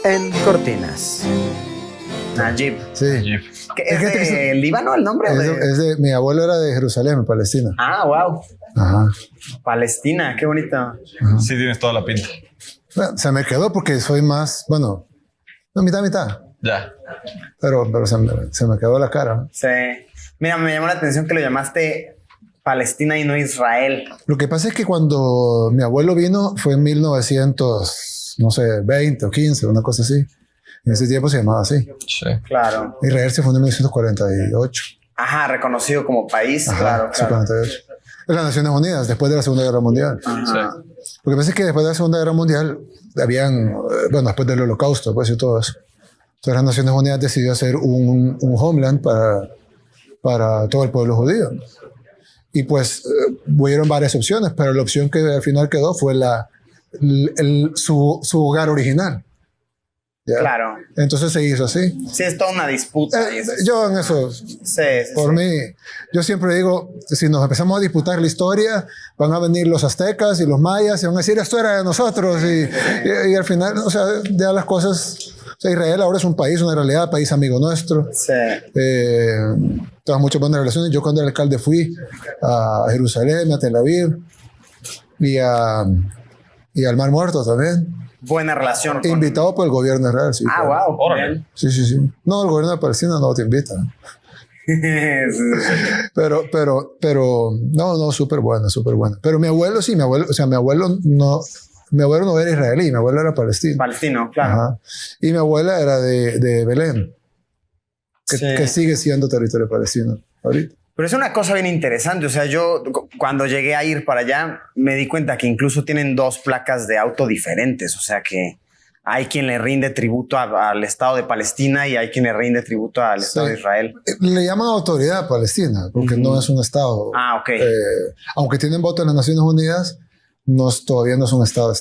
En Cortinas. Najib. Sí. ¿Es de Líbano el nombre? Mi abuelo era de Jerusalén, Palestina. Ah, wow. Ajá. Palestina, qué bonito. Ajá. Sí, tienes toda la pinta. Bueno, se me quedó porque soy más, bueno, no, mitad. Ya. Pero se me quedó la cara. Sí. Mira, me llamó la atención que lo llamaste Palestina y no Israel. Lo que pasa es que cuando mi abuelo vino fue en 1920 o 15, una cosa así. En ese tiempo se llamaba así. Sí. Claro. Israel se fundó en 1948. Ajá, reconocido como país. Ajá, claro. 48. Las Naciones Unidas, después de la Segunda Guerra Mundial. Ajá. Sí. Lo que pasa es que después de la Segunda Guerra Mundial habían, bueno, después del Holocausto, pues y todo eso. Entonces las Naciones Unidas decidió hacer un homeland para todo el pueblo judío. Y pues hubieron varias opciones, pero la opción que al final quedó fue su hogar original. ¿Ya? Claro. Entonces se hizo así. Sí, es toda una disputa. Yo en eso, Sí, por mí, yo siempre digo, si nos empezamos a disputar la historia, van a venir los aztecas y los mayas y van a decir, esto era de nosotros. Y al final, o sea, ya las cosas... O sea, Israel ahora es un país, una realidad, país amigo nuestro. Sí. Tenemos muchas buenas relaciones. Yo cuando era alcalde fui a Jerusalén, a Tel Aviv y al Mar Muerto también. Buena relación. Invitado por el gobierno de Israel. Sí, Ah, claro. wow. Órale. Sí. No, el gobierno de Palestina no te invita. Pero, no, súper buena. Pero mi abuelo no era israelí, mi abuelo era palestino. Palestino, claro. Ajá. Y mi abuela era de Belén, que sigue siendo territorio palestino ahorita. Pero es una cosa bien interesante. O sea, yo cuando llegué a ir para allá me di cuenta que incluso tienen dos placas de auto diferentes. O sea que hay quien le rinde tributo al Estado de Palestina y hay quien le rinde tributo al Estado de Israel. Le llaman autoridad palestina porque no es un Estado. Ah, ok. Aunque tienen voto en las Naciones Unidas, todavía no es un Estado.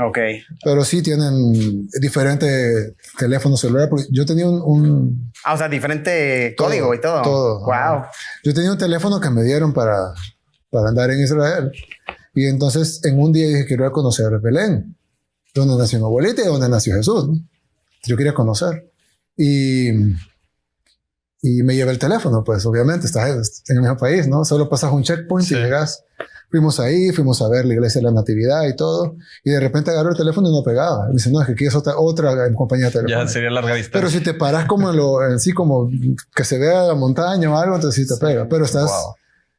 Ok. Pero sí tienen diferentes teléfonos celulares. Porque yo tenía un o sea, diferente código y todo. Todo. Wow. Yo tenía un teléfono que me dieron para andar en Israel. Y entonces en un día dije, quiero ir a conocer Belén, donde nació mi abuelita y donde nació Jesús, ¿no? Yo quería conocer. Y me llevé el teléfono, pues obviamente estás en el mismo país, ¿no? Solo pasas un checkpoint y llegas. Fuimos a ver la iglesia de la Natividad y todo. Y de repente agarró el teléfono y no pegaba. Me dice, no, es que aquí es otra compañía de teléfono. Ya sería larga distancia. Pero si te paras como como que se vea la montaña o algo, entonces sí te pega. Pero estás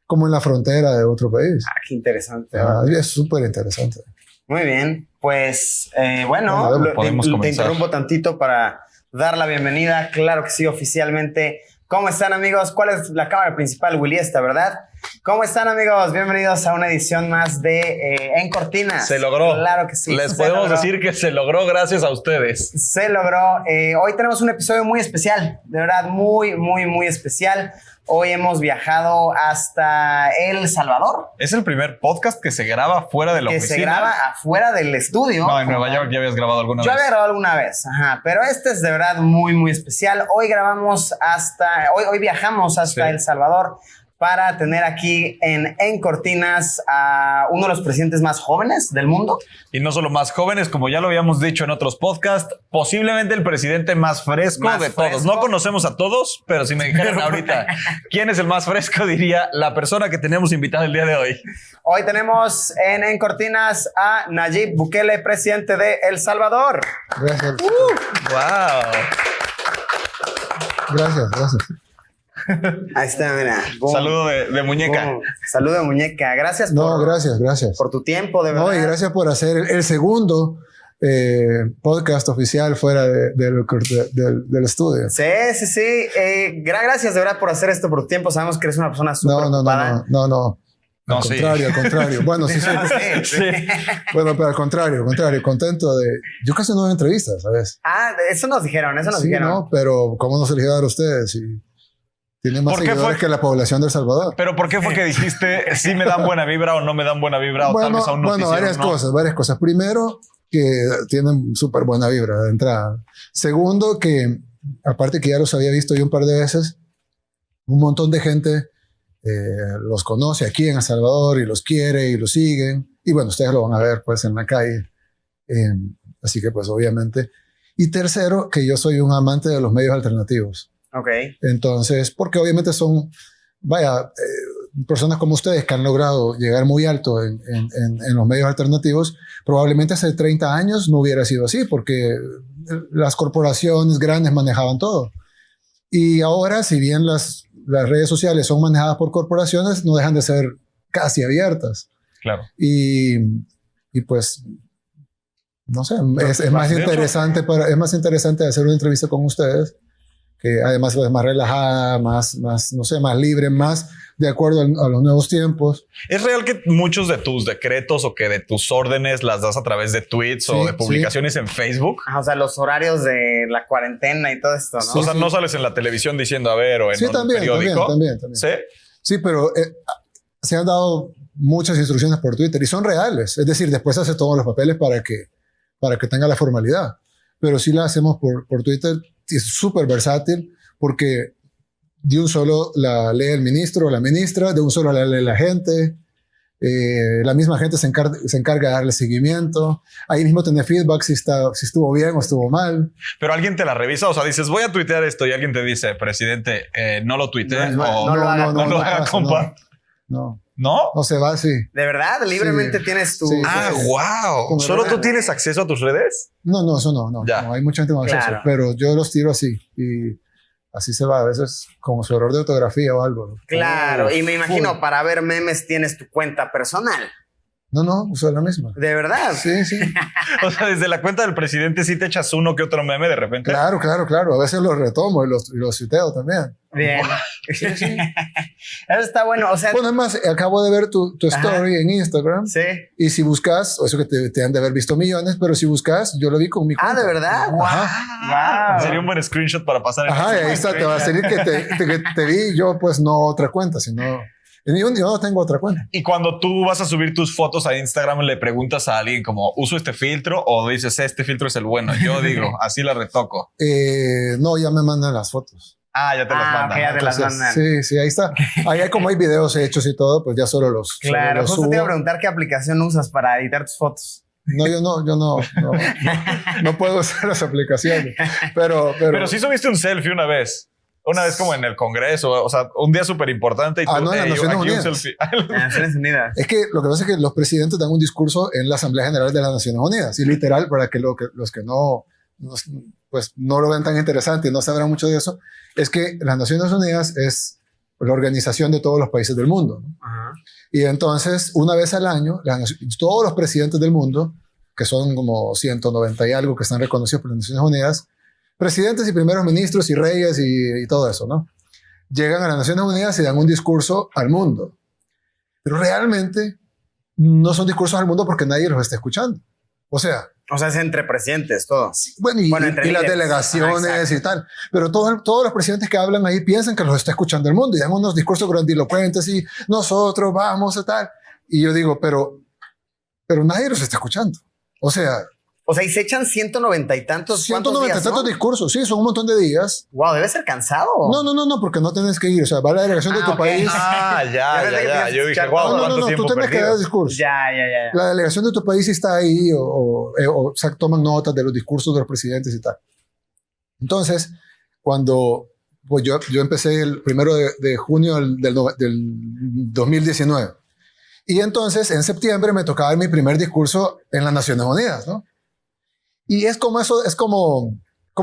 como en la frontera de otro país. Ah, qué interesante. Es súper interesante. Muy bien. Pues, bueno, te interrumpo tantito para dar la bienvenida. Claro que sí, oficialmente. ¿Cómo están, amigos? ¿Cuál es la cámara principal? Willy esta, ¿verdad? ¿Cómo están, amigos? Bienvenidos a una edición más de En Cortinas. Se logró. Claro que sí. Les podemos decir que se logró gracias a ustedes. Se logró. Hoy tenemos un episodio muy especial. De verdad, muy, muy, muy especial. Hoy hemos viajado hasta El Salvador. Es el primer podcast que se graba fuera de la oficina. Que se graba afuera del estudio. No, en Nueva York ya habías grabado alguna vez. Yo había grabado alguna vez, ajá. Pero este es de verdad muy, muy especial. Hoy viajamos hasta El Salvador para tener aquí en Cortinas a uno de los presidentes más jóvenes del mundo. Y no solo más jóvenes, como ya lo habíamos dicho en otros podcasts, posiblemente el presidente más fresco de todos. No conocemos a todos, pero si me dijeran ahorita quién es el más fresco, diría la persona que tenemos invitada el día de hoy. Hoy tenemos en Cortinas a Nayib Bukele, presidente de El Salvador. Gracias. ¡Wow! Gracias. Ahí está, mira. Boom. Saludo de muñeca. Boom. Saludo de muñeca. Gracias gracias. por tu tiempo, de verdad. No, y gracias por hacer el segundo podcast oficial fuera del estudio. Sí. Gracias de verdad por hacer esto por tu tiempo. Sabemos que eres una persona súper ocupada. No. Al contrario. Bueno, sí. Bueno, pero al contrario. Contento de... Yo casi no doy entrevistas, ¿sabes? Ah, eso nos dijeron. Sí, no, pero ¿cómo no se les iba a dar a ustedes? Tiene más seguidores que la población de El Salvador. ¿Pero por qué fue que dijiste si me dan buena vibra o no me dan buena vibra? O tal vez a un noticiero, varias cosas. Primero, que tienen súper buena vibra de entrada. Segundo, que aparte que ya los había visto yo un par de veces, un montón de gente los conoce aquí en El Salvador y los quiere y los siguen. Y bueno, ustedes lo van a ver pues en la calle. Así que pues obviamente... Y tercero, que yo soy un amante de los medios alternativos. Ok. Entonces, porque obviamente son, personas como ustedes que han logrado llegar muy alto en los medios alternativos, probablemente hace 30 años no hubiera sido así, porque las corporaciones grandes manejaban todo. Y ahora, si bien las redes sociales son manejadas por corporaciones, no dejan de ser casi abiertas. Claro. Y pues, no sé, es más interesante hacer una entrevista con ustedes, que además es más relajada, más, no sé, más libre, más de acuerdo a los nuevos tiempos. ¿Es real que muchos de tus decretos o que de tus órdenes las das a través de tweets o de publicaciones en Facebook? O sea, los horarios de la cuarentena y todo esto, ¿no? Sí, o sea, no sales en la televisión diciendo, a ver, o en un periódico. También. ¿Sí? Sí, pero se han dado muchas instrucciones por Twitter y son reales. Es decir, después hace todos los papeles para que tenga la formalidad. Pero sí la hacemos por Twitter. Es súper versátil porque de un solo la lee el ministro o la ministra, de un solo la lee la gente. La misma gente se encarga de darle seguimiento. Ahí mismo tener feedback si estuvo bien o estuvo mal. Pero alguien te la revisa, o sea, dices, voy a tuitear esto y alguien te dice, presidente, no lo tuitees no lo haga, compa. No. ¿No? No se va así. ¿De verdad? ¿Libremente tienes tu...? Sí. Wow. ¿Solo tú tienes acceso a tus redes? No, eso no. Ya. No, hay mucha gente con acceso, pero yo los tiro así y así se va. A veces como su error de ortografía o algo. Claro, y me imagino para ver memes tienes tu cuenta personal. No, uso la misma. ¿De verdad? Sí. O sea, desde la cuenta del presidente sí te echas uno que otro meme de repente. Claro. A veces los retomo y los tuiteo también. Bien. Sí. Eso está bueno. O sea, bueno, además, acabo de ver tu story en Instagram. Sí. Y si buscas, o eso que te han de haber visto millones, pero si buscas, yo lo vi con mi cuenta. ¿de verdad? Wow. Sería un buen screenshot para pasar. Y ahí está, te va a salir que te vi yo, pues no otra cuenta, sino... Yo no tengo otra cuenta. Y cuando tú vas a subir tus fotos a Instagram, le preguntas a alguien como, ¿uso este filtro? O dices, este filtro es el bueno. Yo digo, así la retoco. No, ya me mandan las fotos. Ya te las mandan. Ya te las mandan. Sí, ahí está. Ahí hay como hay videos hechos y todo, pues ya solo los Claro, justo te iba a preguntar qué aplicación usas para editar tus fotos. No, yo no puedo usar las aplicaciones. Pero sí subiste un selfie una vez. Una vez como en el Congreso, o sea, un día súper importante y tú, en las Naciones Unidas. En las Naciones Unidas. Es que lo que pasa es que los presidentes dan un discurso en la Asamblea General de las Naciones Unidas y literal, para que los que no lo ven tan interesante y no sabrán mucho de eso, es que las Naciones Unidas es la organización de todos los países del mundo, ¿no? Ajá. Y entonces, una vez al año, todos los presidentes del mundo, que son como 190 y algo que están reconocidos por las Naciones Unidas, presidentes y primeros ministros y reyes y todo eso, ¿no? Llegan a las Naciones Unidas y dan un discurso al mundo. Pero realmente no son discursos al mundo porque nadie los está escuchando. O sea, es entre presidentes, todo. Sí, y las delegaciones y tal. Pero todos los presidentes que hablan ahí piensan que los está escuchando el mundo y dan unos discursos grandilocuentes y nosotros vamos a tal. Y yo digo, pero nadie los está escuchando. O sea, y se echan 190 y tantos. 190 y tantos discursos. Sí, son un montón de días. Wow, debe ser cansado. No, porque no tienes que ir. O sea, va a la delegación de tu país. Ya. Yo dije, wow, ¿cuánto tiempo tú tienes que dar discurso. Ya. La delegación de tu país está ahí o toman notas de los discursos de los presidentes y tal. Entonces, cuando yo empecé el 1 de junio del 2019. Y entonces, en septiembre, me tocaba dar mi primer discurso en las Naciones Unidas, ¿no? Y es como eso, es como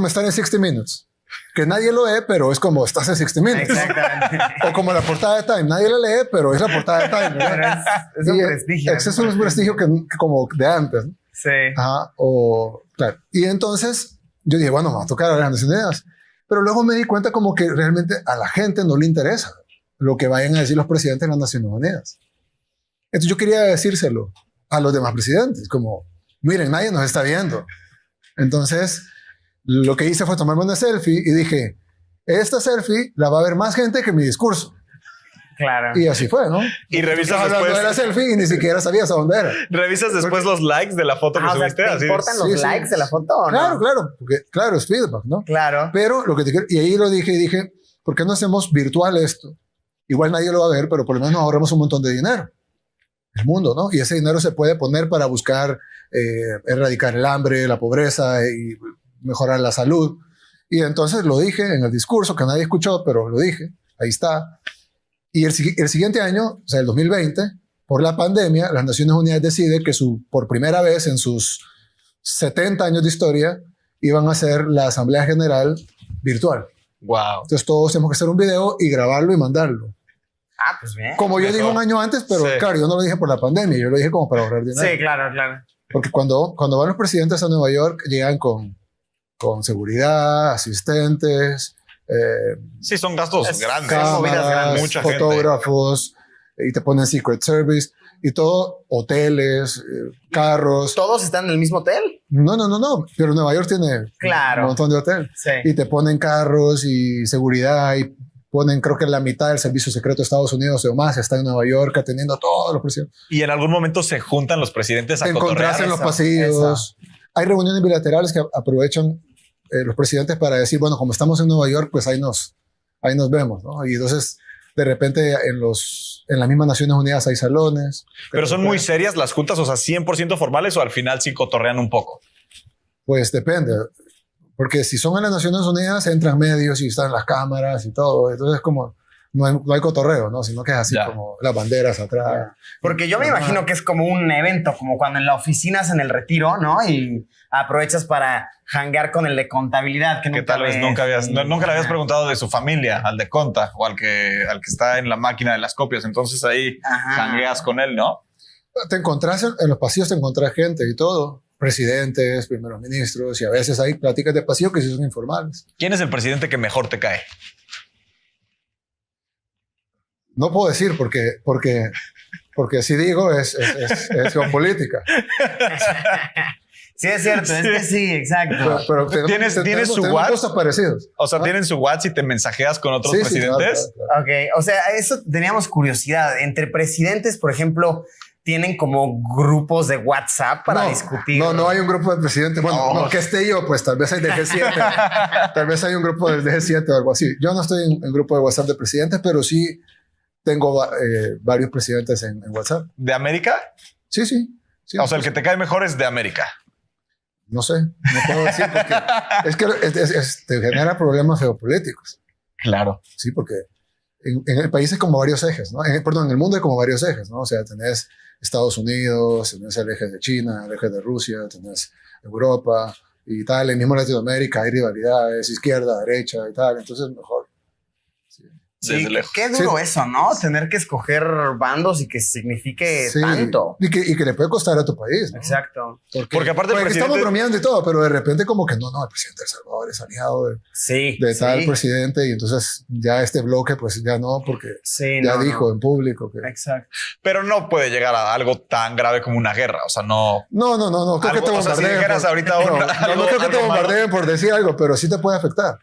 estar en 60 Minutes. Que nadie lo lee, pero es como estás en 60 Minutes. Exactamente. O como la portada de Time. Nadie la lee, pero es la portada de Time. Pero es un prestigio. Es un prestigio que como de antes, ¿no? Sí. Claro. Y entonces yo dije, bueno, me va a tocar a las Naciones Unidas. Pero luego me di cuenta como que realmente a la gente no le interesa lo que vayan a decir los presidentes de las Naciones Unidas. Entonces yo quería decírselo a los demás presidentes, como, miren, nadie nos está viendo. Entonces, lo que hice fue tomarme una selfie y dije, esta selfie la va a ver más gente que mi discurso. Claro. Y así fue, ¿no? Y revisas hablando después de la selfie y ni siquiera sabías a dónde era. Revisas después los likes de la foto que subiste. ¿Te importan los likes de la foto o no? Claro, es feedback, ¿no? Claro. Pero lo que y ahí lo dije, ¿por qué no hacemos virtual esto? Igual nadie lo va a ver, pero por lo menos nos ahorramos un montón de dinero. El mundo, ¿no? Y ese dinero se puede poner para buscar erradicar el hambre, la pobreza y mejorar la salud. Y entonces lo dije en el discurso, que nadie escuchó, pero lo dije, ahí está. Y el siguiente año, o sea, el 2020, por la pandemia, las Naciones Unidas deciden que por primera vez en sus 70 años de historia iban a hacer la Asamblea General virtual. Wow. Entonces todos tenemos que hacer un video y grabarlo y mandarlo. Ah, pues bien. Como yo dije un año antes, pero claro, yo no lo dije por la pandemia, yo lo dije como para ahorrar dinero. Sí, claro, claro. Porque cuando van los presidentes a Nueva York, llegan con seguridad, asistentes. Sí, son gastos grandes. Cámaras, mucha fotógrafos, y te ponen Secret Service y todo, hoteles, carros. ¿Todos están en el mismo hotel? No, pero Nueva York tiene un montón de hoteles. Sí. Y te ponen carros y seguridad y ponen, creo que la mitad del servicio secreto de Estados Unidos o más está en Nueva York atendiendo a todos los presidentes. Y en algún momento se juntan los presidentes a encontrarse en los pasillos. Hay reuniones bilaterales que aprovechan los presidentes para decir, bueno, como estamos en Nueva York, pues ahí nos vemos, ¿no? Y entonces, de repente, en las mismas Naciones Unidas hay salones. Pero son muy serias las juntas, o sea, 100% formales, o al final sí cotorrean un poco. Pues depende. Porque si son en las Naciones Unidas, entran medios y están las cámaras y todo. Entonces, como no hay cotorreo, ¿no? Sino que es así como las banderas atrás. Porque yo me imagino que es como un evento, como cuando en la oficina hacen el retiro, ¿no? Y aprovechas para janguear con el de contabilidad. Que tal vez nunca le habías preguntado de su familia, al de conta o al que está en la máquina de las copias. Entonces ahí jangueas con él, ¿no? Te encontrás en los pasillos, te encontrás gente y todo. Presidentes, primeros ministros, y a veces hay pláticas de pasillo que sí son informales. ¿Quién es el presidente que mejor te cae? No puedo decir porque si digo es geopolítica. Sí, es cierto, es que sí, exacto. Pero ¿Tienes su WhatsApp? Cosas parecidas. O sea, ¿tienen su WhatsApp y te mensajeas con otros presidentes? Sí, claro. Ok, o sea, eso teníamos curiosidad. Entre presidentes, por ejemplo, ¿tienen como grupos de WhatsApp para discutir? No hay un grupo de presidentes. Bueno, no que esté yo, pues tal vez hay de G7. Tal vez hay un grupo de G7 o algo así. Yo no estoy en grupo de WhatsApp de presidentes, pero sí tengo varios presidentes en WhatsApp. ¿De América? Sí. O sea, el que te cae mejor es de América. No sé, no puedo decir porque es que te genera problemas geopolíticos. Claro. Sí, porque en el país hay como varios ejes, ¿no? En el mundo hay como varios ejes, ¿no? O sea, tenés Estados Unidos, tenés el eje de China, el eje de Rusia, tenés Europa y tal. En mismo Latinoamérica hay rivalidades, izquierda, derecha y tal. Entonces, mejor. Sí, qué duro eso, ¿no? Tener que escoger bandos y que signifique tanto. Y que le puede costar a tu país, ¿no? Exacto. Porque aparte el presidente... estamos bromeando y todo, pero de repente como que no, el presidente de El Salvador es aliado de tal presidente y entonces ya este bloque pues ya no, porque dijo en público que... Exacto. Pero no puede llegar a algo tan grave como una guerra, o sea, no... No, creo que te bombardeen. O sea, si dijeras ahorita no creo que te bombardeen por decir algo, pero sí te puede afectar.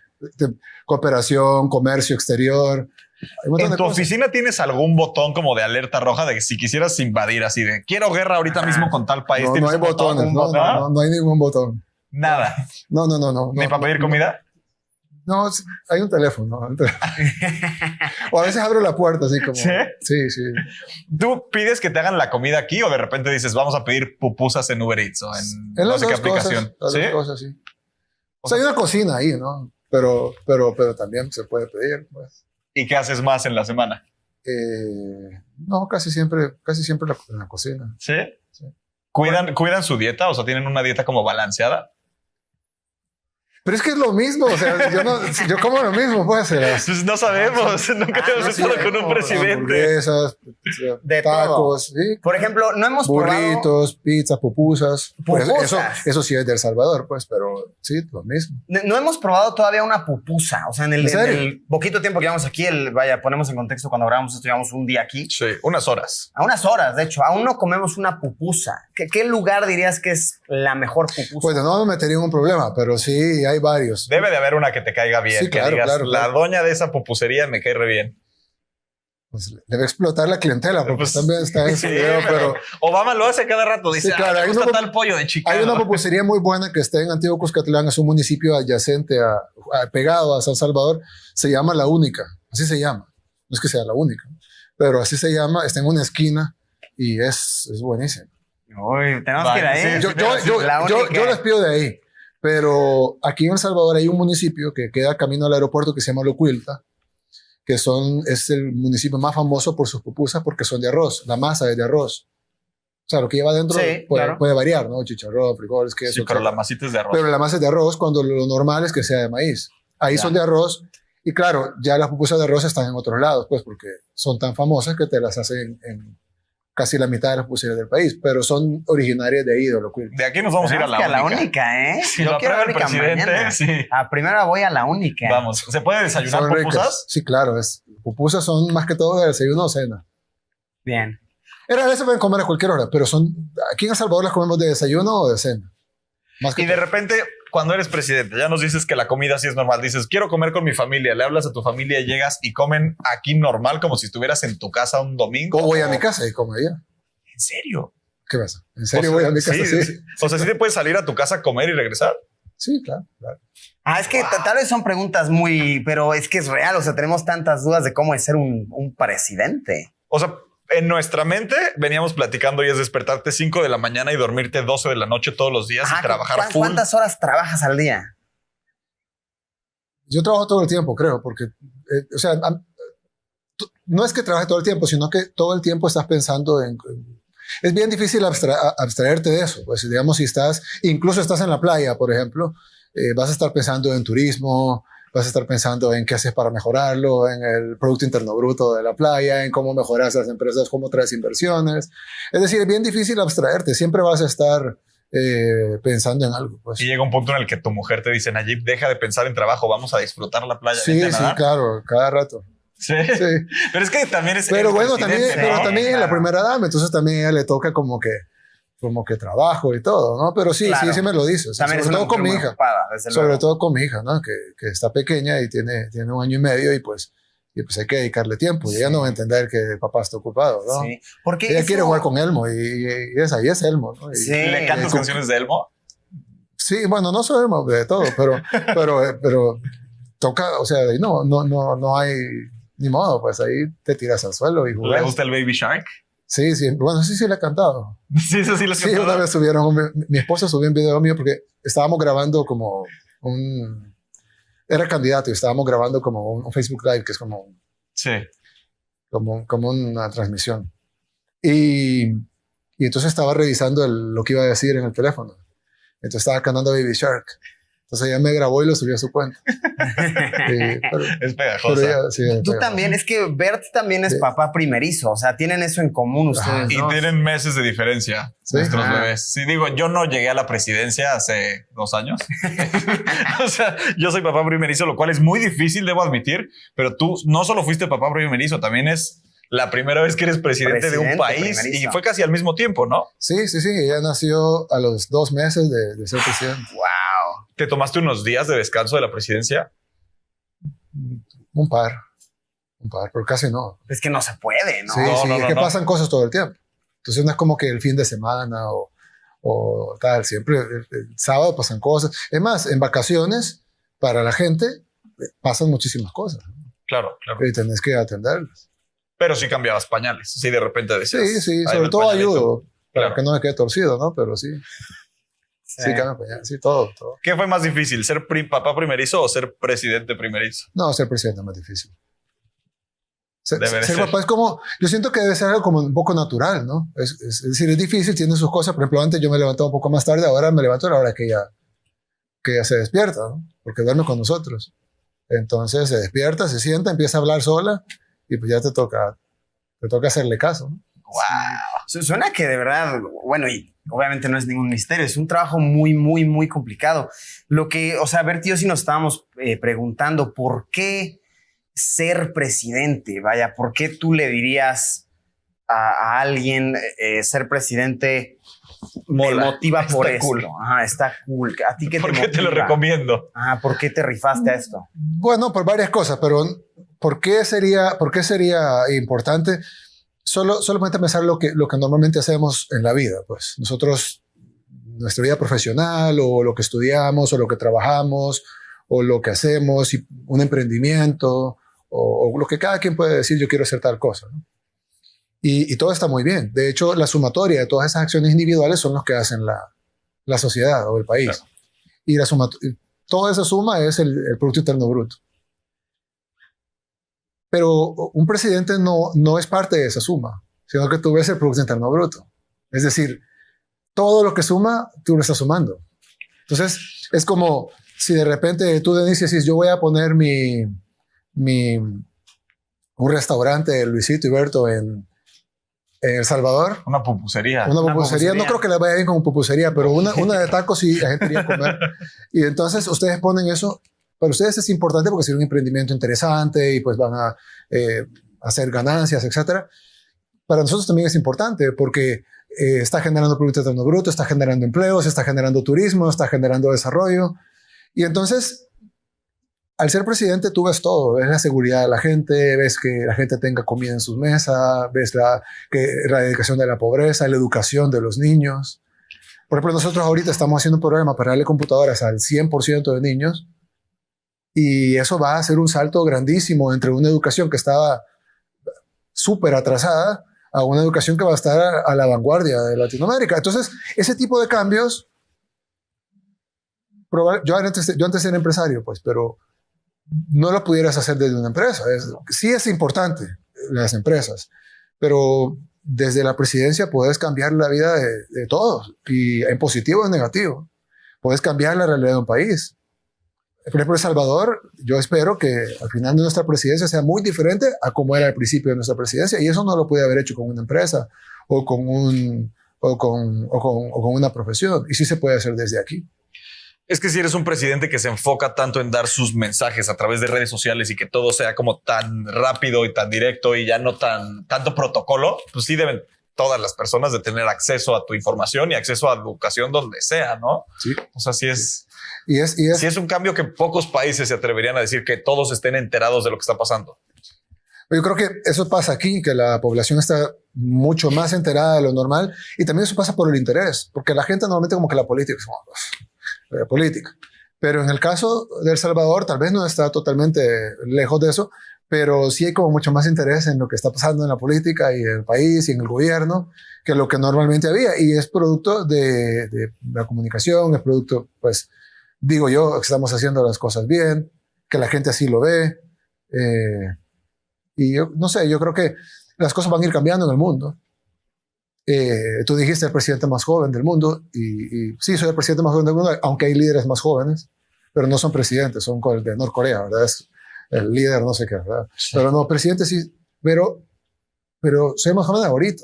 Cooperación, comercio exterior. ¿En tu oficina tienes algún botón como de alerta roja de que si quisieras invadir así de quiero guerra ahorita mismo con tal país? No hay botones, no hay ningún botón. Nada. No. ¿Ni para pedir comida? No, hay un teléfono. O a veces abro la puerta así como... Sí. ¿Tú pides que te hagan la comida aquí o de repente dices vamos a pedir pupusas en Uber Eats o en no sé qué aplicación? Las dos cosas, sí. O sea, hay una cocina ahí, ¿no? Pero también se puede pedir, pues. ¿Y qué haces más en la semana? No, casi siempre en la cocina. ¿Sí? ¿Cuidan su dieta? O sea, ¿tienen una dieta como balanceada? Pero es que es lo mismo, o sea, yo como lo mismo, puede ser. Pues no sabemos, nunca hemos estado con un presidente. Hamburguesas, de tacos, ¿sí? Por ejemplo, no hemos burritos, pizzas, pupusas. Pues eso sí es de El Salvador, pues, pero sí, lo mismo. No hemos probado todavía una pupusa, o sea, en el poquito tiempo que llevamos aquí, ponemos en contexto, cuando grabamos esto, llevamos un día aquí. Sí, unas horas. A unas horas, de hecho, aún no comemos una pupusa. ¿Qué lugar dirías que es la mejor pupusa? Pues no me metería en un problema, pero sí hay varios. Debe de haber una que te caiga bien. Sí, claro, digas, claro. La doña de esa pupusería me cae re bien. Pues debe explotar la clientela, porque también está en ese video, pero... Obama lo hace cada rato. Dice, claro, me gusta tal pollo de Chicago. Hay una pupusería muy buena que está en Antiguo Cuscatlán, es un municipio adyacente, pegado a San Salvador. Se llama La Única, así se llama. No es que sea la única, pero así se llama. Está en una esquina y es buenísimo. Uy, tenemos que ir ahí. Yo les pido de ahí. Pero aquí en El Salvador hay un municipio que queda camino al aeropuerto que se llama Locuilta, que es el municipio más famoso por sus pupusas porque son de arroz. La masa es de arroz. O sea, lo que lleva dentro puede variar, ¿no? Chicharrón, frijoles, queso. Sí, pero la masita es de arroz. Pero la masa es de arroz cuando lo normal es que sea de maíz. Ahí son de arroz. Y claro, ya las pupusas de arroz están en otros lados, pues porque son tan famosas que te las hacen en casi la mitad de las pupusas del país. Pero son originarias de ahí, de Locuilta. De aquí nos vamos a ir a la única. A la única, ¿eh? Si lo aprueba el presidente, sí. A primera voy a la única. Vamos, ¿se puede desayunar Son pupusas? ricas. Sí, claro. Pupusas son más que todo de desayuno o cena. Bien. En realidad se pueden comer a cualquier hora, pero aquí en El Salvador las comemos de desayuno o de cena. Más que y de repente, cuando eres presidente, ya nos dices que la comida sí es normal. Dices, quiero comer con mi familia. Le hablas a tu familia y llegas y comen aquí normal, como si estuvieras en tu casa un domingo. O voy a mi casa y como allá. ¿En serio? ¿Qué pasa? ¿En serio voy a mi casa? Sí. O sea, ¿sí te puedes salir a tu casa a comer y regresar? Sí, claro. Es que tal vez son preguntas pero es que es real. O sea, tenemos tantas dudas de cómo es ser un presidente. O sea, en nuestra mente veníamos platicando y es despertarte 5 de la mañana y dormirte 12 de la noche todos los días y trabajar full. ¿Cuántas horas trabajas al día? Yo trabajo todo el tiempo, creo, porque, o sea, no es que trabaje todo el tiempo, sino que todo el tiempo estás pensando es bien difícil abstraerte de eso. Pues, digamos, si incluso estás en la playa, por ejemplo, vas a estar pensando en turismo, vas a estar pensando en qué haces para mejorarlo, en el Producto Interno Bruto de la playa, en cómo mejoras las empresas, cómo traes inversiones. Es decir, es bien difícil abstraerte. Siempre vas a estar pensando en algo. Pues. Y llega un punto en el que tu mujer te dice, Nayib, deja de pensar en trabajo, vamos a disfrutar la playa. Sí, claro, cada rato. Sí. Pero es que también es... Pero bueno, también la primera dama, entonces también a ella le toca como que trabajo y todo, ¿no? Pero sí, sí me lo dices. Sobre todo con mi hija. Sobre todo con mi hija, ¿no? Que está pequeña y tiene 1 año y medio y pues hay que dedicarle tiempo. Y ella no va a entender que el papá está ocupado, ¿no? Sí. Porque ella quiere jugar con Elmo y ahí es Elmo, ¿no? Sí. ¿Le cantas canciones de Elmo? Sí, bueno, no soy Elmo de todo, pero toca, o sea, no hay ni modo, pues ahí te tiras al suelo y jugas. ¿Le gusta el Baby Shark? Sí, bueno, sí le he cantado. Sí, eso sí lo he cantado. Sí, una vez mi esposa subió un video mío porque estábamos grabando como era candidato y estábamos grabando como un Facebook Live, que es como... Sí. Como una transmisión. Y entonces estaba revisando lo que iba a decir en el teléfono. Entonces estaba cantando Baby Shark. Entonces ella me grabó y lo subió a su cuenta. Es pegajosa. Tú también, es que Bert también es papá primerizo. O sea, tienen eso en común ustedes. Y tienen meses de diferencia nuestros bebés. Sí, digo, yo no llegué a la presidencia hace 2 años. O sea, yo soy papá primerizo, lo cual es muy difícil, debo admitir. Pero tú no solo fuiste papá primerizo, también es la primera vez que eres presidente de un país primerizo. Y fue casi al mismo tiempo, ¿no? Sí. Ella nació a los 2 meses de ser presidente. ¡Wow! ¿Te tomaste unos días de descanso de la presidencia? Un par, pero casi no. Es que no se puede, ¿no? Sí, es que pasan cosas todo el tiempo. Entonces no es como que el fin de semana o tal. Siempre el sábado pasan cosas. Es más, en vacaciones, para la gente, pasan muchísimas cosas. Claro. Y tenés que atenderlas. Pero sí cambiabas pañales. Sí, de repente decías... Sí, sobre todo ayudo. Para que no me quede torcido, ¿no? Pero sí. Sí, todo. ¿Qué fue más difícil? ¿Ser papá primerizo o ser presidente primerizo? No, ser presidente es más difícil. Ser papá es como... Yo siento que debe ser algo como un poco natural, ¿no? Es decir, es difícil, tiene sus cosas. Por ejemplo, antes yo me levantaba un poco más tarde, ahora me levanto a la hora que ella se despierta, ¿no? Porque duerme con nosotros. Entonces se despierta, se sienta, empieza a hablar sola y pues ya te toca hacerle caso, ¿no? Wow. Suena que de verdad, bueno, y obviamente no es ningún misterio, es un trabajo muy, muy, muy complicado. Bert y yo sí nos estábamos preguntando por qué ser presidente, vaya, ¿por qué tú le dirías a alguien ser presidente me motiva por esto? Cool. Ajá, está cool. ¿A ti qué te motiva? ¿Por qué te lo recomiendo? Ajá, ¿por qué te rifaste a esto? Bueno, por varias cosas, pero ¿por qué sería importante? Solamente pensar lo que normalmente hacemos en la vida, pues nosotros, nuestra vida profesional o lo que estudiamos o lo que trabajamos o lo que hacemos, y un emprendimiento o lo que cada quien puede decir, yo quiero hacer tal cosa, ¿no? Y todo está muy bien. De hecho, la sumatoria de todas esas acciones individuales son los que hacen la sociedad o el país. Claro. y la suma, toda esa suma es el Producto Interno Bruto. Pero un presidente no es parte de esa suma, sino que tú ves el Producto Interno Bruto. Es decir, todo lo que suma, tú lo estás sumando. Entonces, es como si de repente tú, Denise, decís, yo voy a poner un restaurante de Luisito y Berto en El Salvador. Una pupusería. Una pupusería. No creo que le vaya bien como pupusería, pero una de tacos sí la gente iría a comer. Y entonces ustedes ponen eso. Para ustedes es importante porque es un emprendimiento interesante y pues van a hacer ganancias, etcétera. Para nosotros también es importante porque está generando Producto Interno Bruto, está generando empleos, está generando turismo, está generando desarrollo. Y entonces, al ser presidente, tú ves todo. Ves la seguridad de la gente, ves que la gente tenga comida en sus mesas, ves la erradicación de la pobreza, la educación de los niños. Por ejemplo, nosotros ahorita estamos haciendo un programa para darle computadoras al 100% de niños y eso va a ser un salto grandísimo entre una educación que estaba súper atrasada a una educación que va a estar a la vanguardia de Latinoamérica. Entonces, ese tipo de cambios, yo antes era empresario, pues, pero no lo pudieras hacer desde una empresa. Sí es importante las empresas, pero desde la presidencia puedes cambiar la vida de todos, y en positivo o en negativo. Puedes cambiar la realidad de un país. Por ejemplo, El Salvador, yo espero que al final de nuestra presidencia sea muy diferente a como era al principio de nuestra presidencia, y eso no lo puede haber hecho con una empresa o con una profesión, y sí se puede hacer desde aquí. Es que si eres un presidente que se enfoca tanto en dar sus mensajes a través de redes sociales y que todo sea como tan rápido y tan directo y ya no tanto protocolo, pues sí deben todas las personas de tener acceso a tu información y acceso a educación donde sea, ¿no? Sí. O sea, sí es... Sí. Sí es un cambio que pocos países se atreverían a decir que todos estén enterados de lo que está pasando. Yo creo que eso pasa aquí, que la población está mucho más enterada de lo normal, y también eso pasa por el interés, porque la gente normalmente como que la política es como la política. Pero en el caso de El Salvador tal vez no está totalmente lejos de eso, pero sí hay como mucho más interés en lo que está pasando en la política y en el país y en el gobierno que lo que normalmente había, y es producto de la comunicación, es producto, pues, digo yo, que estamos haciendo las cosas bien, que la gente así lo ve. Y yo, no sé, yo creo que las cosas van a ir cambiando en el mundo. Tú dijiste el presidente más joven del mundo, y sí, soy el presidente más joven del mundo, aunque hay líderes más jóvenes, pero no son presidentes, son el de Norcorea, ¿verdad? Es el líder, no sé qué, ¿verdad? Sí. Pero no, presidente sí, pero soy más joven ahorita,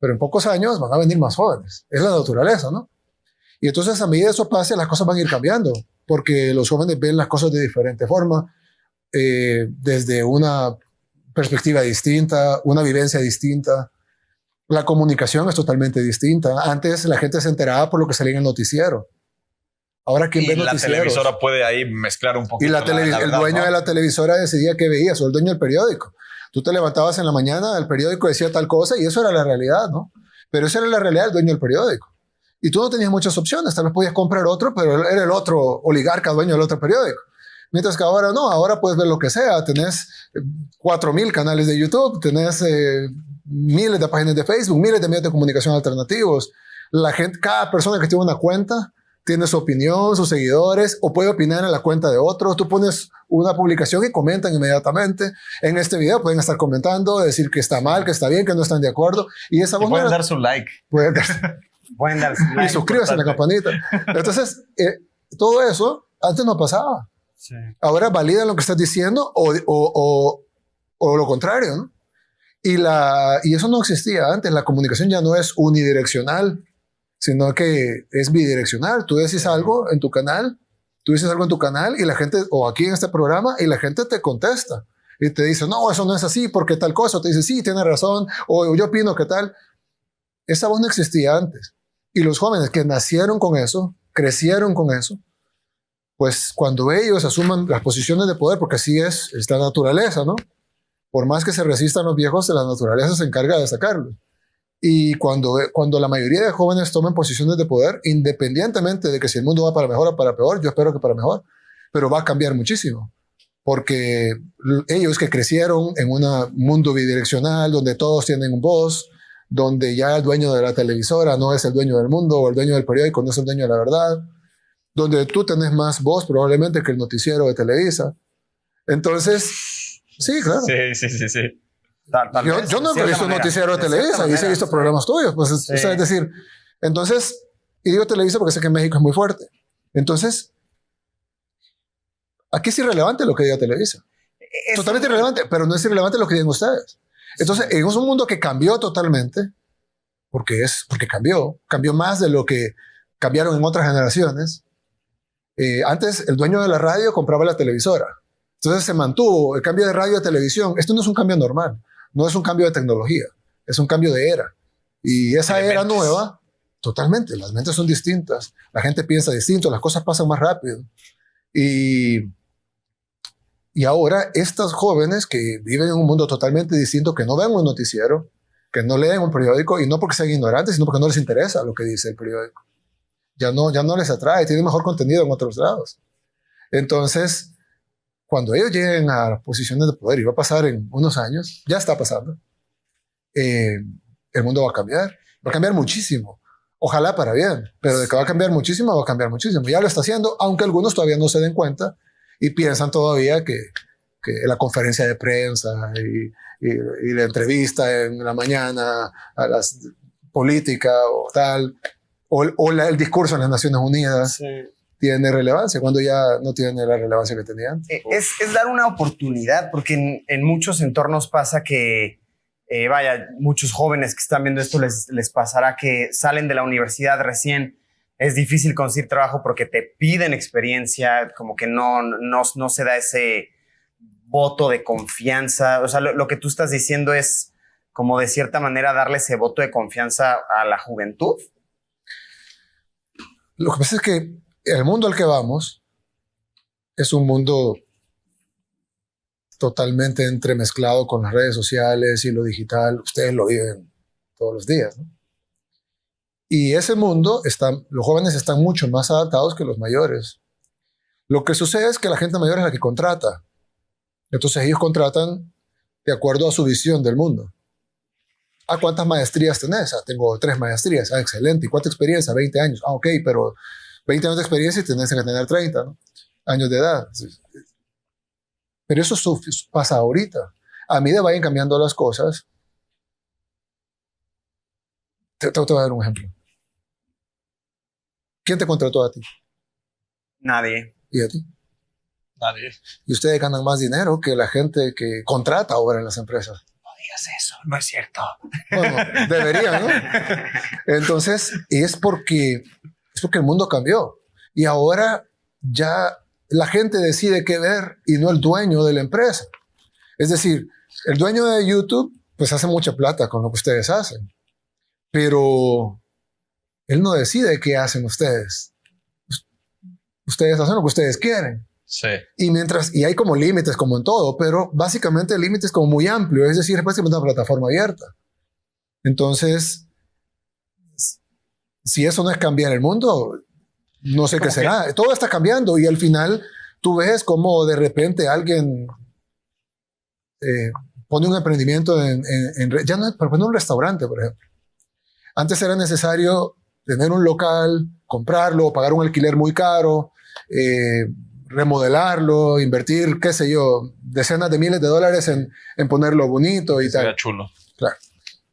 pero en pocos años van a venir más jóvenes. Es la naturaleza, ¿no? Y entonces, a medida que eso pase, las cosas van a ir cambiando, porque los jóvenes ven las cosas de diferente forma, desde una perspectiva distinta, una vivencia distinta. La comunicación es totalmente distinta. Antes la gente se enteraba por lo que salía en el noticiero. Ahora, ¿quién ve noticieros? Y la televisora puede ahí mezclar un poquito. Y el dueño, ¿no?, de la televisora decidía qué veías, o el dueño del periódico. Tú te levantabas en la mañana, el periódico decía tal cosa, y eso era la realidad, ¿no? Pero esa era la realidad del dueño del periódico. Y tú no tenías muchas opciones. Tal vez podías comprar otro, pero era el otro oligarca dueño del otro periódico. Mientras que ahora no, ahora puedes ver lo que sea. Tenés 4,000 canales de YouTube, tenés miles de páginas de Facebook, miles de medios de comunicación alternativos. La gente, cada persona que tiene una cuenta tiene su opinión, sus seguidores, o puede opinar en la cuenta de otros. Tú pones una publicación y comentan inmediatamente. En este video pueden estar comentando, decir que está mal, que está bien, que no están de acuerdo. Y esa voz pueden dar su like. Pueden dar su like. Y suscríbase a la campanita. Entonces, todo eso antes no pasaba. Sí. Ahora validan lo que estás diciendo o lo contrario, ¿no? Y eso no existía antes. La comunicación ya no es unidireccional, sino que es bidireccional. Tú dices algo en tu canal, y la gente, o aquí en este programa, y la gente te contesta y te dice, no, eso no es así, porque tal cosa. O te dice, sí, tienes razón, o yo opino que tal. Esa voz no existía antes. Y los jóvenes que nacieron con eso, crecieron con eso, pues cuando ellos asuman las posiciones de poder, porque así es la naturaleza, ¿no? Por más que se resistan los viejos, la naturaleza se encarga de sacarlos. Y cuando la mayoría de jóvenes tomen posiciones de poder, independientemente de que si el mundo va para mejor o para peor, yo espero que para mejor, pero va a cambiar muchísimo. Porque ellos que crecieron en un mundo bidireccional, donde todos tienen un voz, donde ya el dueño de la televisora no es el dueño del mundo, o el dueño del periódico no es el dueño de la verdad, donde tú tenés más voz probablemente que el noticiero de Televisa. Entonces, sí, claro. Sí. Yo no he visto un noticiero de Televisa y sí he visto programas tuyos. Pues, o sea, es decir, entonces, y digo Televisa porque sé que en México es muy fuerte. Entonces, aquí es irrelevante lo que diga Televisa. Totalmente irrelevante, pero no es irrelevante lo que digan ustedes. Entonces, en un mundo que cambió totalmente, porque cambió más de lo que cambiaron en otras generaciones. Antes, el dueño de la radio compraba la televisora. Entonces se mantuvo el cambio de radio a televisión. Esto no es un cambio normal, no es un cambio de tecnología, es un cambio de era. Y esa era nueva, totalmente, las mentes son distintas, la gente piensa distinto, las cosas pasan más rápido. Y ahora estos jóvenes que viven en un mundo totalmente distinto, que no ven un noticiero, que no leen un periódico, y no porque sean ignorantes, sino porque no les interesa lo que dice el periódico. Ya no les atrae, tiene mejor contenido en otros lados. Entonces, cuando ellos lleguen a posiciones de poder, y va a pasar en unos años, ya está pasando, el mundo va a cambiar muchísimo. Ojalá para bien, pero de que va a cambiar muchísimo, va a cambiar muchísimo. Ya lo está haciendo, aunque algunos todavía no se den cuenta y piensan todavía que la conferencia de prensa y la entrevista en la mañana a las política o tal, o el discurso en las Naciones Unidas tiene relevancia, cuando ya no tiene la relevancia que tenía antes. Es dar una oportunidad, porque en muchos entornos pasa que, muchos jóvenes que están viendo esto les pasará que salen de la universidad recién. Es difícil conseguir trabajo porque te piden experiencia, como que no se da ese voto de confianza. O sea, lo que tú estás diciendo es como de cierta manera darle ese voto de confianza a la juventud. Lo que pasa es que el mundo al que vamos es un mundo totalmente entremezclado con las redes sociales y lo digital. Ustedes lo viven todos los días, ¿no? Y ese mundo, los jóvenes están mucho más adaptados que los mayores. Lo que sucede es que la gente mayor es la que contrata. Entonces ellos contratan de acuerdo a su visión del mundo. ¿Cuántas maestrías tenés? Tengo 3 maestrías. Excelente. ¿Y cuánta experiencia? 20 años. Ok, pero 20 años de experiencia y tenés que tener 30, ¿no? Años de edad. Pero eso pasa ahorita. A medida vayan cambiando las cosas. Te voy a dar un ejemplo. ¿Quién te contrató a ti? Nadie. ¿Y a ti? Nadie. Y ustedes ganan más dinero que la gente que contrata ahora en las empresas. No digas eso, no es cierto. Bueno, deberían, ¿no? Entonces, es porque el mundo cambió. Y ahora ya la gente decide qué ver y no el dueño de la empresa. Es decir, el dueño de YouTube pues hace mucha plata con lo que ustedes hacen. Pero él no decide qué hacen ustedes. Ustedes hacen lo que ustedes quieren. Sí. Y hay como límites, como en todo, pero básicamente el límite es como muy amplio. Es decir, es básicamente una plataforma abierta. Entonces, si eso no es cambiar el mundo, no sé qué será. Todo está cambiando y al final tú ves como de repente alguien pone un emprendimiento ya no, pero pone un restaurante, por ejemplo. Antes era necesario tener un local, comprarlo, pagar un alquiler muy caro, remodelarlo, invertir, qué sé yo, decenas de miles de dólares en ponerlo bonito y tal. Era chulo. Claro.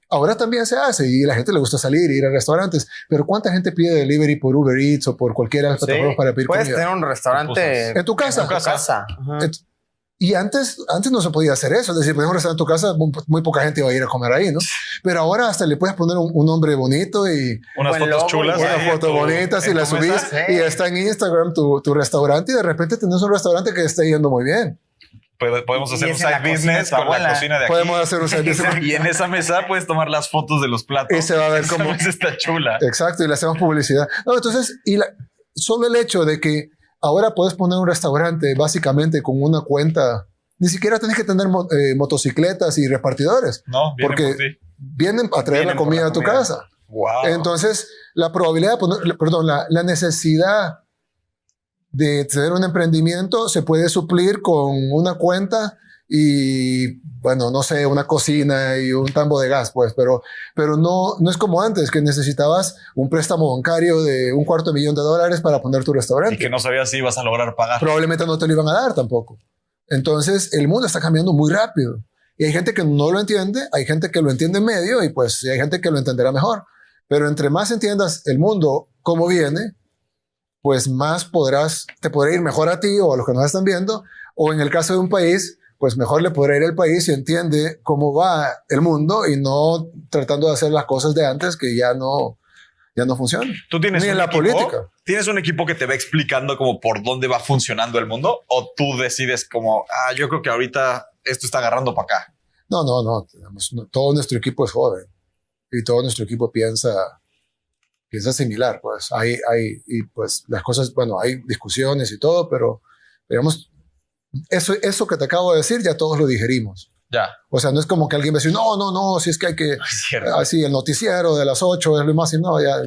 Ahora también se hace y a la gente le gusta salir e ir a restaurantes, pero ¿cuánta gente pide delivery por Uber Eats o por cualquiera de las plataformas para pedir comida? Puedes tener un restaurante en tu casa. En tu casa. Y antes no se podía hacer eso. Es decir, poner un restaurante en tu casa, muy poca gente iba a ir a comer ahí, ¿no? Pero ahora hasta le puedes poner un nombre bonito y unas fotos chulas. Unas fotos bonitas y las subís y está en Instagram tu restaurante y de repente tenés un restaurante que está yendo muy bien. Podemos hacer un side business con la cocina de aquí. Podemos hacer un side business. Y en esa mesa puedes tomar las fotos de los platos. Y se va a ver cómo... Esa está chula. Exacto, y le hacemos publicidad. No, entonces, solo el hecho de que ahora puedes poner un restaurante básicamente con una cuenta. Ni siquiera tenés que tener motocicletas y repartidores. No, porque vienen a traer la comida a tu casa. Wow. Entonces, la probabilidad de la necesidad de tener un emprendimiento se puede suplir con una cuenta y, bueno, no sé, una cocina y un tambo de gas, pues, pero no es como antes, que necesitabas un préstamo bancario de $250,000 para poner tu restaurante. Y que no sabías si ibas a lograr pagar. Probablemente no te lo iban a dar tampoco. Entonces, el mundo está cambiando muy rápido. Y hay gente que no lo entiende, hay gente que lo entiende medio y pues hay gente que lo entenderá mejor. Pero entre más entiendas el mundo cómo viene, pues más te podrá ir mejor a ti o a los que nos están viendo. O en el caso de un país, pues mejor le podrá ir al país si entiende cómo va el mundo y no tratando de hacer las cosas de antes que ya no funcionan. ¿Tú tienes ni en la política? ¿Tienes un equipo que te va explicando como por dónde va funcionando el mundo? ¿O tú decides como, yo creo que ahorita esto está agarrando para acá? No. Todo nuestro equipo es joven y todo nuestro equipo piensa similar. Pues y pues las cosas, bueno, hay discusiones y todo, pero digamos, eso que te acabo de decir ya todos lo digerimos. Ya. O sea, no es como que alguien va a decir, no, si es que hay que, así el noticiero de las 8 es lo más, y no, ya,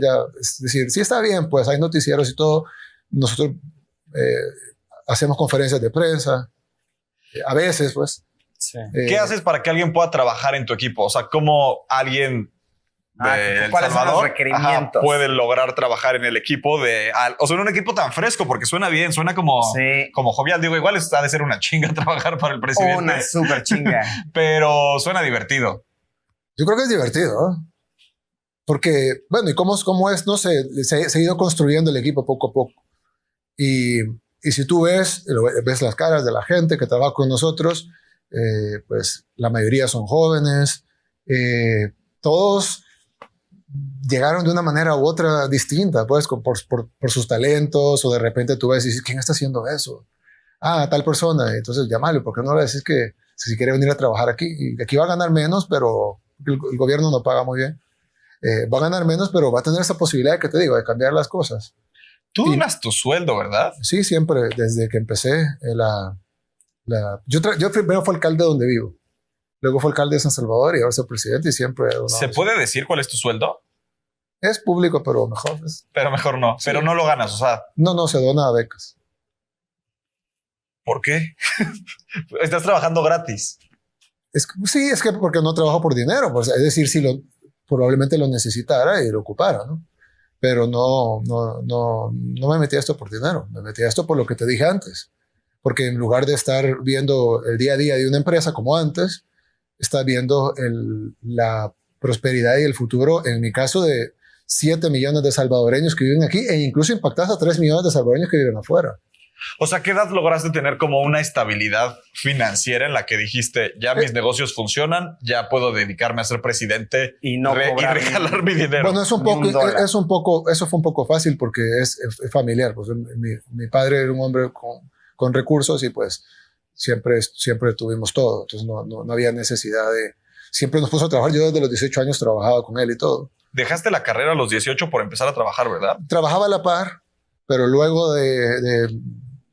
es decir, sí está bien, pues hay noticieros y todo. Nosotros hacemos conferencias de prensa, a veces, pues. Sí. ¿Qué haces para que alguien pueda trabajar en tu equipo? O sea, ¿cómo alguien de El ¿cuáles son los Salvador requerimientos? puede lograr trabajar en el equipo o sea, en un equipo tan fresco? Porque suena bien, suena como jovial. Digo, igual ha de ser una chinga trabajar para el presidente. Una súper chinga. Pero suena divertido. Yo creo que es divertido, ¿no? Porque, bueno, y cómo es, no sé, se ha ido construyendo el equipo poco a poco. Y si tú ves las caras de la gente que trabaja con nosotros, pues la mayoría son jóvenes, todos llegaron de una manera u otra distinta, pues por sus talentos, o de repente tú ves y dices, ¿quién está haciendo eso? Tal persona. Entonces llámalo, porque no le decís que si quiere venir a trabajar aquí, y aquí va a ganar menos, pero el gobierno no paga muy bien. Va a ganar menos, pero va a tener esa posibilidad que te digo, de cambiar las cosas. Tú donas tu sueldo, ¿verdad? Sí, siempre, desde que empecé. Yo primero fui alcalde donde vivo. Luego fue alcalde de San Salvador y ahora soy presidente y siempre... ¿Se puede decir cuál es tu sueldo? Es público, pero mejor. Pero mejor no. Sí. Pero no lo ganas, o sea... No, se dona a becas. ¿Por qué? Estás trabajando gratis. Es que porque no trabajo por dinero. Pues, es decir, si probablemente lo necesitara y lo ocupara, ¿no? Pero no me metí a esto por dinero. Me metí a esto por lo que te dije antes. Porque en lugar de estar viendo el día a día de una empresa como antes, está viendo la prosperidad y el futuro, en mi caso, de 7 millones de salvadoreños que viven aquí, e incluso impactas a 3 millones de salvadoreños que viven afuera. O sea, ¿qué edad lograste tener como una estabilidad financiera en la que dijiste, ya mis negocios funcionan, ya puedo dedicarme a ser presidente y regalar mi dinero? Bueno, eso fue un poco fácil porque es familiar. Pues mi padre era un hombre con recursos y pues siempre tuvimos todo. Entonces no había necesidad de... Siempre nos puso a trabajar. Yo desde los 18 años trabajaba con él y todo. Dejaste la carrera a los 18 por empezar a trabajar, ¿verdad? Trabajaba a la par, pero luego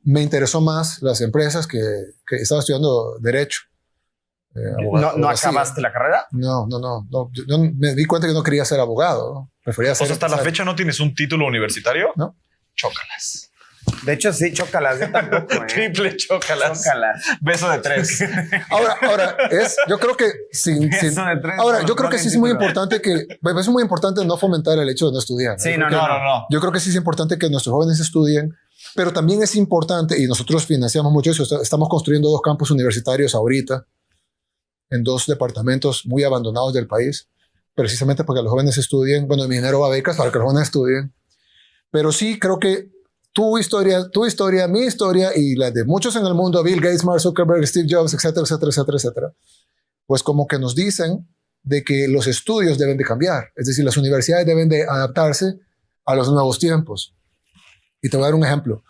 me interesó más las empresas que estaba estudiando Derecho. ¿No acabaste la carrera? No. Yo me di cuenta que no quería ser abogado, ¿no? Prefería ser... O sea, hasta la fecha no tienes un título universitario. No. Chócalas. De hecho, sí, chócalas. Yo tampoco, Triple chócalas. Beso de 3. Ahora yo creo que yo creo que sí es muy importante es muy importante no fomentar el hecho de no estudiar. Sí, no. Yo creo que sí es importante que nuestros jóvenes estudien, pero también es importante, y nosotros financiamos mucho eso, estamos construyendo 2 campus universitarios ahorita, en 2 departamentos muy abandonados del país, precisamente para que los jóvenes estudien. Bueno, mi dinero va a becas para que los jóvenes estudien. Pero sí creo que tu historia, mi historia y la de muchos en el mundo, Bill Gates, Mark Zuckerberg, Steve Jobs, etcétera, pues como que nos dicen de que los estudios deben de cambiar. Es decir, las universidades deben de adaptarse a los nuevos tiempos. Y te voy a dar un ejemplo.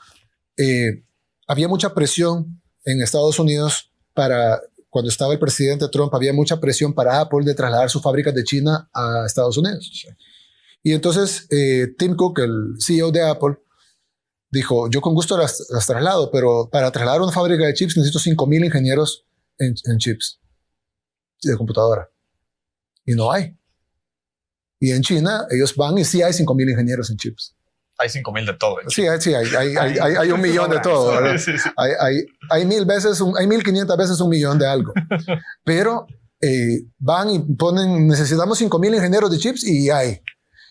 Había mucha presión en Estados Unidos cuando estaba el presidente Trump, había mucha presión para Apple de trasladar sus fábricas de China a Estados Unidos. Y entonces Tim Cook, el CEO de Apple, dijo, yo con gusto las traslado, pero para trasladar una fábrica de chips necesito 5,000 ingenieros en chips de computadora. Y no hay. Y en China ellos van y sí hay 5,000 ingenieros en chips. Hay 5,000 de todo. Sí, hay 1,000,000 de todo. ¿Verdad? Sí. Hay 1,500 veces 1,000,000 de algo. Pero van y ponen, necesitamos 5,000 ingenieros de chips y hay.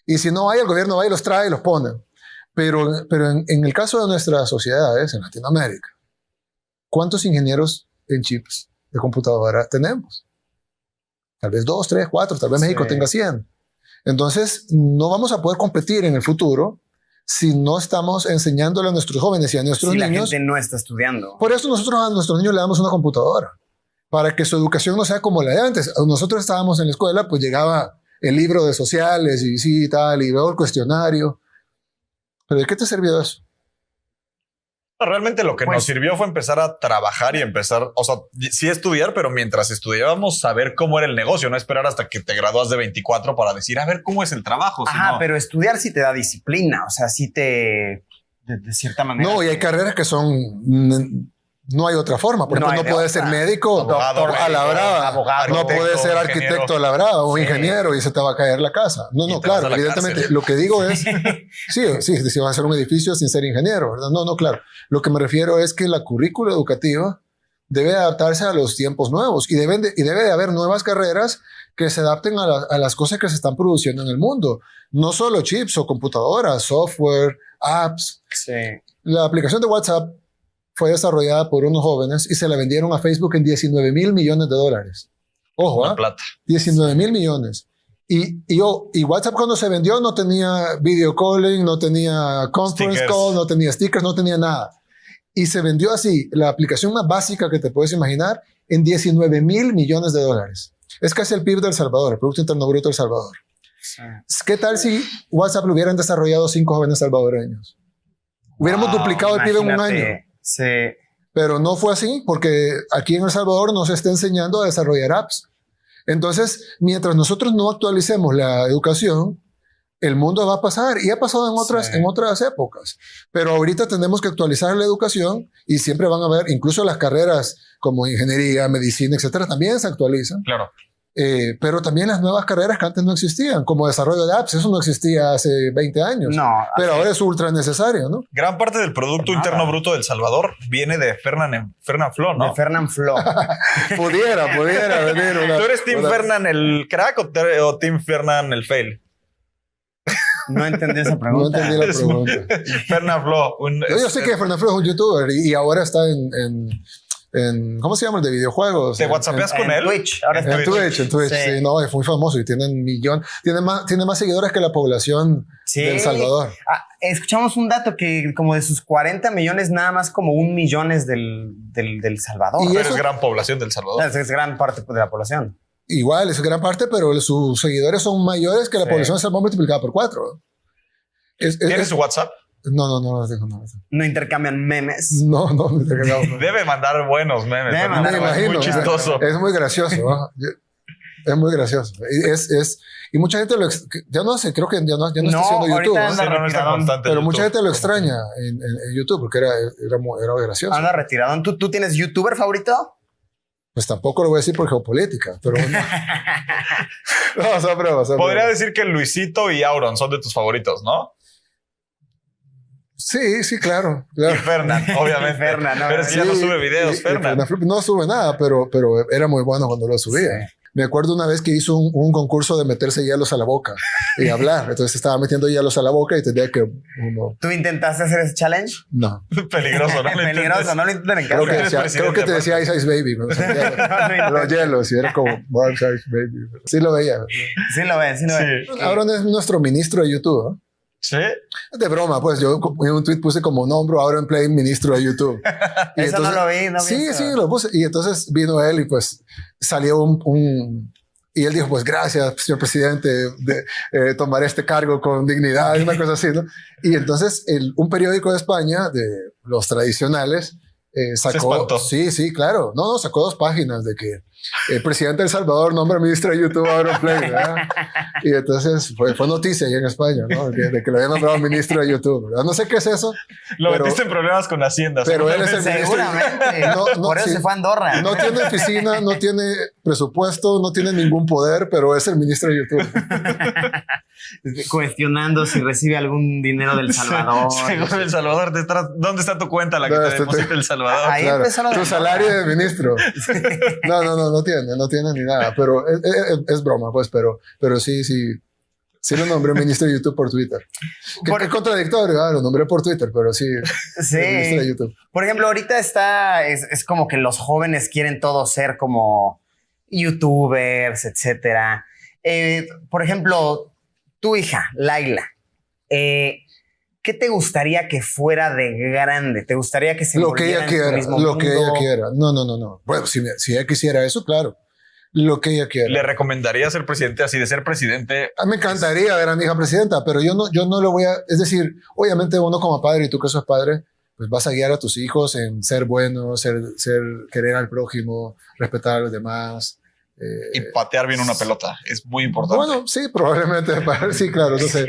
Y si no hay, el gobierno va y los trae y los pone. Pero en el caso de nuestras sociedades, en Latinoamérica, ¿cuántos ingenieros en chips de computadora tenemos? Tal vez 2, 3, 4, tal vez México tenga 100. Entonces, no vamos a poder competir en el futuro si no estamos enseñándole a nuestros jóvenes y a nuestros niños. Si la gente no está estudiando. Por eso nosotros a nuestros niños le damos una computadora, para que su educación no sea como la de antes. Nosotros estábamos en la escuela, pues llegaba el libro de sociales y sí, tal, y luego el cuestionario. ¿Pero de qué te sirvió eso? Realmente lo que nos sirvió fue empezar a trabajar y empezar, o sea, sí estudiar, pero mientras estudiábamos saber cómo era el negocio, no esperar hasta que te gradúas de 24 para decir, a ver cómo es el trabajo. Ajá, pero estudiar sí te da disciplina, o sea, sí te, de cierta manera. No, y hay carreras que son... No hay otra forma. Por ejemplo, no puedes ser médico abogado, a la brava. Abogado, no puedes ser arquitecto a la brava o ingeniero y se te va a caer la casa. No, claro, evidentemente. Lo que digo es, sí, si vas a hacer un edificio sin ser ingeniero, ¿verdad? No, claro. Lo que me refiero es que la currícula educativa debe adaptarse a los tiempos nuevos y debe de haber nuevas carreras que se adapten a las cosas que se están produciendo en el mundo. No solo chips o computadoras, software, apps. Sí. La aplicación de WhatsApp fue desarrollada por unos jóvenes y se la vendieron a Facebook en $19,000 millones. Ojo, plata. 19,000 millones. Y WhatsApp cuando se vendió no tenía video calling, no tenía conference call, no tenía stickers, no tenía nada. Y se vendió así, la aplicación más básica que te puedes imaginar, en $19,000 millones. Es casi el PIB de El Salvador, el Producto Interno Bruto de El Salvador. Sí. ¿Qué tal si WhatsApp lo hubieran desarrollado 5 jóvenes salvadoreños? Hubiéramos duplicado el PIB en un año. Sí. Pero no fue así, porque aquí en El Salvador nos está enseñando a desarrollar apps. Entonces, mientras nosotros no actualicemos la educación, el mundo va a pasar y ha pasado en otras épocas. Pero ahorita tenemos que actualizar la educación y siempre van a haber, incluso las carreras como ingeniería, medicina, etcétera, también se actualizan. Claro. Pero también las nuevas carreras que antes no existían, como desarrollo de apps, eso no existía hace 20 años. No, pero ahora es ultra necesario, ¿no? Gran parte del Producto Interno Bruto de El Salvador viene de Fernanfloo, ¿no? De Fernanfloo. pudiera venir una... ¿Tú eres Team Fernan el crack o Team Fernan el fail? No entendí esa pregunta. No entendí la pregunta. Fernanfloo. Yo sé que Fernanfloo es un youtuber y ahora está en ¿cómo se llama? El de videojuegos. ¿Te whatsappeas con él? Twitch. En Twitch. Sí, no, es muy famoso y tiene tiene más seguidores que la población de El Salvador. Escuchamos un dato que como de sus 40 millones, nada más como 1 millón es del Salvador. Y eso es gran población del Salvador. Es gran parte de la población. Igual, es gran parte, pero sus seguidores son mayores que la población de El Salvador multiplicada por 4. ¿Tienes su WhatsApp? No lo tengo. ¿No intercambian memes? No. Debe mandar buenos memes. Me imagino. Muy chistoso. Es muy gracioso, ¿no? Es muy gracioso. Y mucha gente ya no sé, creo que ya no está haciendo YouTube. No está constante. Pero mucha gente lo extraña en YouTube porque era muy gracioso. Anda retirado. ¿Tú tienes YouTuber favorito? Pues tampoco lo voy a decir por geopolítica, pero bueno. Podría decir que Luisito y Auron son de tus favoritos, ¿no? Sí, claro. Y Fernan, obviamente. Pero es que ya no sube videos, Fernan. No sube nada, pero era muy bueno cuando lo subía. Sí. Me acuerdo una vez que hizo un concurso de meterse hielos a la boca y hablar. Entonces estaba metiendo hielos a la boca y tenía que uno... ¿Tú intentaste hacer ese challenge? No. Peligroso, ¿no? Peligroso, no lo intenten en casa. Creo que te decía Ice Ice Baby. ¿No? Los hielos y era como Ice Ice Baby. Sí lo veía. Sí lo ven. Ahora es nuestro ministro de YouTube, ¿no? ¿Sí? De broma, pues yo en un tweet puse como nombro ahora en Play ministro de YouTube. Y eso entonces, no lo vi, Sí, lo puse. Y entonces vino él y pues salió y él dijo, pues gracias, señor presidente, de tomar este cargo con dignidad, una cosa así, ¿no? Y entonces un periódico de España, de los tradicionales, sacó... Se espantó. Sí, claro. No, sacó 2 páginas de que el presidente de El Salvador nombra ministro de YouTube a Auronplay, ¿verdad? Y entonces fue noticia ahí en España, ¿no? De que le habían nombrado ministro de YouTube, ¿verdad? No sé qué es eso. Lo metiste en problemas con Hacienda. Pero él es el ministro. Seguramente. Por eso se fue a Andorra. No tiene oficina, no tiene presupuesto, no tiene ningún poder, pero es el ministro de YouTube. Cuestionando si recibe algún dinero del Salvador. Seguro El Salvador. ¿Dónde está tu cuenta la que te deposita El Salvador? Ahí claro, empezó tu salario de ministro. No tiene ni nada. Pero es broma, pues. Pero sí lo nombré ministro de YouTube por Twitter. Qué contradictorio, lo nombré por Twitter, pero sí. Sí. Ministro de YouTube. Por ejemplo, ahorita es como que los jóvenes quieren todos ser como youtubers, etcétera. Por ejemplo, tu hija, Laila, ¿qué te gustaría que fuera de grande? ¿Te gustaría que se envolviera en tu mismo mundo? Lo que ella quiera. No. Bueno, si ella quisiera eso, claro. Lo que ella quiera. ¿Le recomendaría ser presidente así de ser presidente? Me encantaría ver a mi hija presidenta, pero yo no lo voy a... Es decir, obviamente uno como padre, y tú que sos padre, pues vas a guiar a tus hijos en ser buenos, querer al prójimo, respetar a los demás. Y patear bien una pelota. Es muy importante. Bueno, sí, probablemente. Sí, claro, no sé.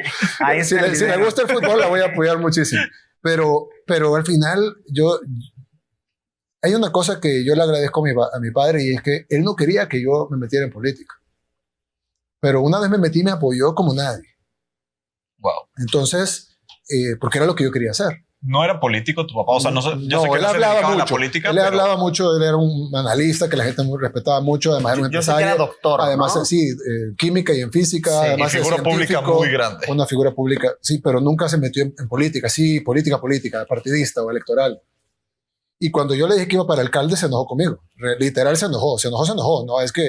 Si le gusta el fútbol, la voy a apoyar muchísimo. Pero al final, hay una cosa que yo le agradezco a mi padre, y es que él no quería que yo me metiera en política. Pero una vez me metí, me apoyó como nadie. Wow. Entonces, porque era lo que yo quería hacer. ¿No era político tu papá? O sea, yo sé que él no se dedicaba a la política. Él hablaba mucho, él era un analista que la gente respetaba mucho, además era un empresario. Yo sé que era doctor, además, ¿no? Sí, química y en física. Sí, además, y figura pública muy grande. Una figura pública, sí, pero nunca se metió en política. Sí, política, partidista o electoral. Y cuando yo le dije que iba para alcalde, se enojó conmigo. Literal, se enojó. No, es que...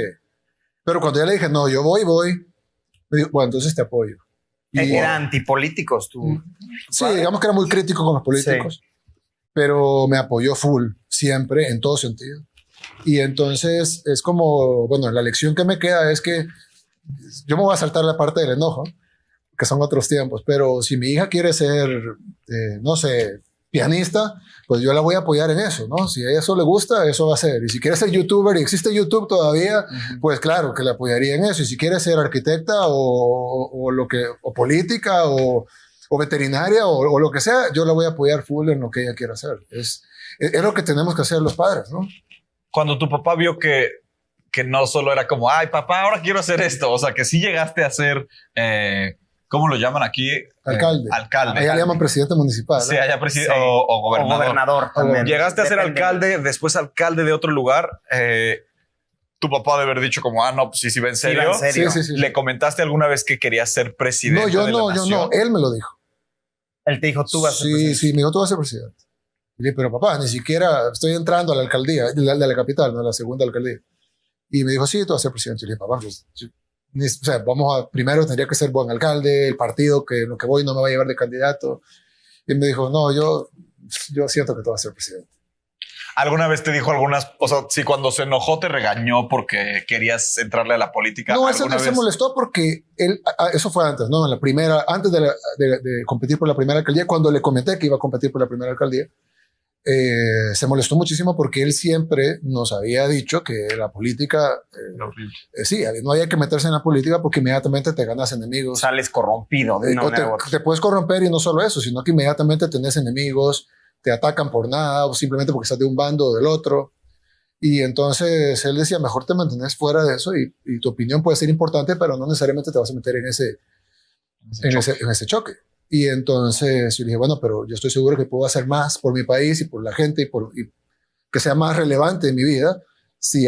Pero cuando yo le dije, no, yo voy, me dijo, bueno, entonces te apoyo. Eran antipolíticos tú. Sí, digamos que era muy crítico con los políticos. Sí. Pero me apoyó full, siempre, en todo sentido. Y entonces es como, bueno, la lección que me queda es que yo me voy a saltar la parte del enojo, que son otros tiempos, pero si mi hija quiere ser, no sé, pianista, pues yo la voy a apoyar en eso, ¿no? Si a ella eso le gusta, eso va a ser. Y si quiere ser youtuber y existe YouTube todavía, pues claro, que le apoyaría en eso. Y si quiere ser arquitecta o política o veterinaria o lo que sea, yo la voy a apoyar full en lo que ella quiera hacer. Es lo que tenemos que hacer los padres, ¿no? Cuando tu papá vio que no solo era como, ay, papá, ahora quiero hacer esto. O sea, que sí llegaste a ser, ¿cómo lo llaman aquí? Alcalde. Allá le llaman presidente municipal, ¿no? Sí, allá presidente o gobernador. O gobernador también. Llegaste a ser alcalde, después alcalde de otro lugar. Tu papá debe haber dicho como, no, pues sí, va en serio. Sí. ¿Le comentaste alguna vez que querías ser presidente? No, yo no. Él me lo dijo. Él te dijo, tú vas a ser presidente. Sí, me dijo, tú vas a ser presidente. Y le dije, pero papá, ni siquiera estoy entrando a la alcaldía, de la capital, no a la segunda alcaldía. Y me dijo, sí, tú vas a ser presidente. Y le dije, papá, pues, o sea, primero tendría que ser buen alcalde, el partido que lo que voy no me va a llevar de candidato. Y me dijo, no, yo siento que tú vas a ser presidente. ¿Alguna vez te dijo o sea, si cuando se enojó te regañó porque querías entrarle a la política? No, se molestó porque eso fue antes, ¿no? Antes de competir por la primera alcaldía, cuando le comenté que iba a competir por la primera alcaldía, se molestó muchísimo porque él siempre nos había dicho que la política, sí, no había que meterse en la política porque inmediatamente te ganas enemigos. Sales corrompido. Te puedes corromper, y no solo eso, sino que inmediatamente tenés enemigos, te atacan por nada o simplemente porque estás de un bando o del otro. Y entonces él decía, mejor te mantenés fuera de eso y tu opinión puede ser importante, pero no necesariamente te vas a meter en ese choque. Y entonces yo le dije, bueno, pero yo estoy seguro que puedo hacer más por mi país y por la gente y que sea más relevante en mi vida si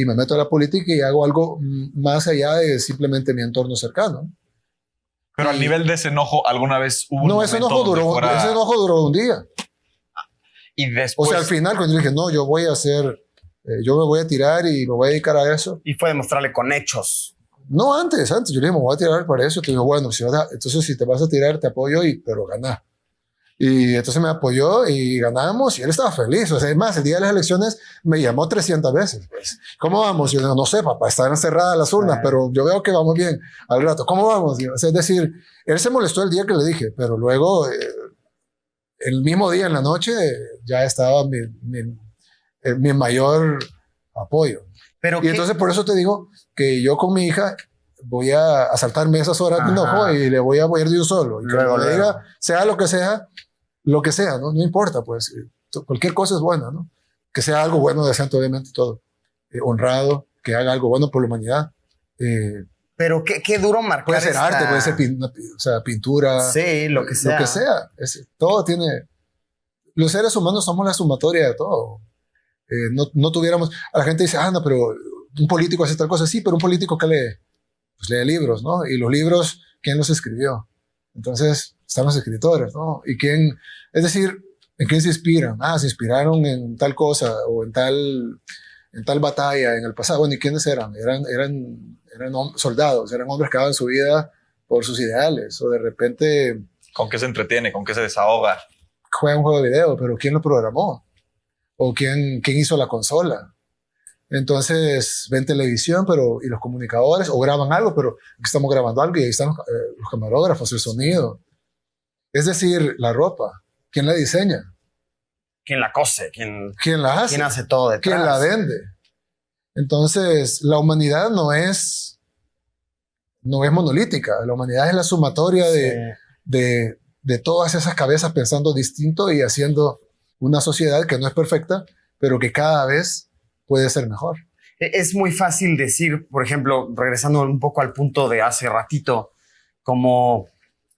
me meto a la política y hago algo más allá de simplemente mi entorno cercano. Pero al nivel de ese enojo, ¿alguna vez hubo un ese enojo duró un día. Y después... O sea, al final cuando yo dije, no, yo me voy a tirar y me voy a dedicar a eso. Y fue demostrarle con hechos. No, antes. Yo le dije, me voy a tirar para eso. Te digo, bueno, entonces si te vas a tirar, te apoyo, pero ganá. Y entonces me apoyó y ganamos y él estaba feliz. O sea, es más, el día de las elecciones me llamó 300 veces. Pues, ¿cómo vamos? Yo digo, no sé, papá, están cerradas las urnas, pero yo veo que vamos bien al rato. ¿Cómo vamos? O sea, es decir, él se molestó el día que le dije, pero luego, el mismo día en la noche, ya estaba mi mayor apoyo. Y entonces por eso te digo que yo con mi hija voy a saltarme esas horas de enojo y le voy a ir de un solo. Y luego le diga, sea, ¿no? No importa, pues. Cualquier cosa es buena, ¿no? Que sea algo bueno, decente, obviamente, todo. Honrado, que haga algo bueno por la humanidad. Pero qué duro marcar. Puede ser arte, puede ser pintura. Sí, lo que sea. Lo que sea. Todo tiene... Los seres humanos somos la sumatoria de todo. No tuviéramos... A la gente dice, no, pero un político hace tal cosa. Sí, pero un político que lee, pues lee libros, ¿no? Y los libros, ¿quién los escribió? Entonces, están los escritores, ¿no? Y quién... Es decir, ¿en quién se inspiran? Se inspiraron en tal cosa o en tal batalla en el pasado. Bueno, ¿y quiénes eran? Eran soldados, eran hombres que daban su vida por sus ideales, o de repente... ¿Con qué se entretiene? ¿Con qué se desahoga? Juega un juego de video, pero ¿quién lo programó? ¿O quién hizo la consola? Entonces ven televisión, y los comunicadores, o graban algo, pero estamos grabando algo y ahí están los camarógrafos, el sonido. Es decir, la ropa, ¿quién la diseña? ¿Quién la cose? ¿Quién la hace? ¿Quién hace todo detrás? ¿Quién la vende? Entonces, la humanidad no es monolítica. La humanidad es la sumatoria de todas esas cabezas pensando distinto y haciendo una sociedad que no es perfecta, pero que cada vez puede ser mejor. Es muy fácil decir, por ejemplo, regresando un poco al punto de hace ratito, como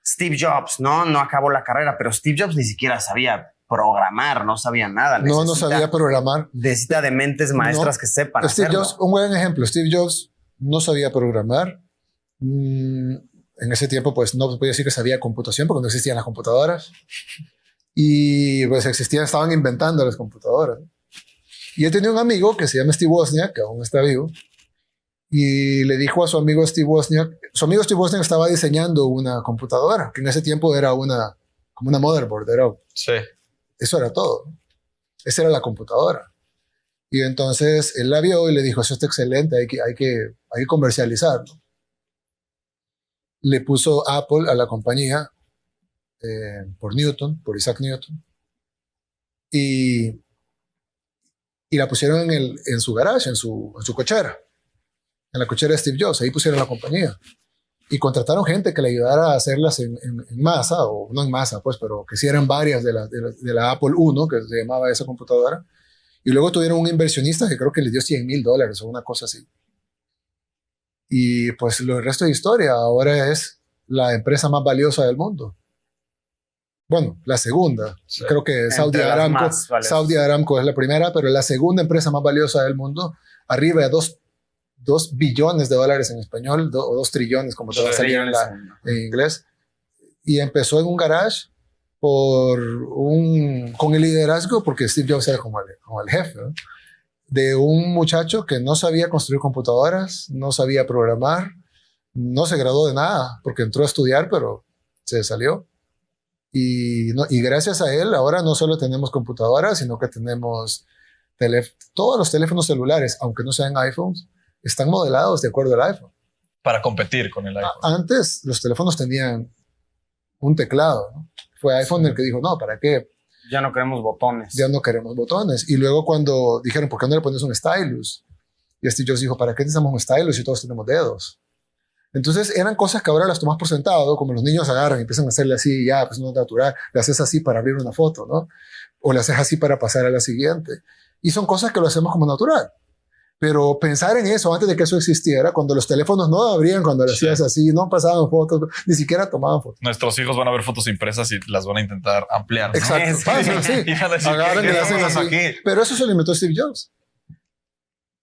Steve Jobs, ¿no? No acabó la carrera, pero Steve Jobs ni siquiera sabía programar, no sabía nada. No sabía programar. Necesita de mentes maestras que sepan Steve hacerlo. Jobs, un buen ejemplo, Steve Jobs no sabía programar. En ese tiempo, pues no podía decir que sabía computación porque no existían las computadoras. Y pues estaban inventando las computadoras. Y él tenía un amigo que se llama Steve Wozniak, que aún está vivo, y le dijo a su amigo Steve Wozniak estaba diseñando una computadora, que en ese tiempo era como una motherboard, eso era todo. Esa era la computadora. Y entonces él la vio y le dijo, eso está excelente, hay que comercializarlo. Le puso Apple a la compañía por Isaac Newton. Y la pusieron en su garage, en su cochera. En la cochera de Steve Jobs. Ahí pusieron la compañía. Y contrataron gente que le ayudara a hacerlas en masa, o no en masa, pues, pero que sí eran varias de la Apple I, que se llamaba esa computadora. Y luego tuvieron un inversionista que creo que les dio $100,000 o una cosa así. Y pues el resto de historia. Ahora es la empresa más valiosa del mundo. Bueno, la segunda. Sí. Creo que Saudi Aramco es la primera, pero la segunda empresa más valiosa del mundo, arriba de 2 billones de dólares en español, o 2 trillones, como te va a salir en inglés. Y empezó en un garage con el liderazgo, porque Steve Jobs era como el jefe, ¿no? De un muchacho que no sabía construir computadoras, no sabía programar, no se graduó de nada, porque entró a estudiar, pero se salió. Y gracias a él, ahora no solo tenemos computadoras, sino que tenemos todos los teléfonos celulares, aunque no sean iPhones, están modelados de acuerdo al iPhone. Para competir con el iPhone. Antes los teléfonos tenían un teclado, ¿no? Fue iPhone el que dijo, no, ¿para qué? Ya no queremos botones. Ya no queremos botones. Y luego cuando dijeron, ¿por qué no le pones un stylus? Y Steve Jobs dijo, ¿para qué necesitamos un stylus si todos tenemos dedos? Entonces eran cosas que ahora las tomas por sentado, como los niños agarran y empiezan a hacerle así, ya, pues no es natural, le haces así para abrir una foto, ¿no? O le haces así para pasar a la siguiente. Y son cosas que lo hacemos como natural. Pero pensar en eso antes de que eso existiera, cuando los teléfonos no abrían, cuando le hacías así, no pasaban fotos, ni siquiera tomaban fotos. Nuestros hijos van a ver fotos impresas y las van a intentar ampliar, ¿no? Exacto. Pasan así. Agarran y le hacen así. Pero eso se lo inventó Steve Jobs.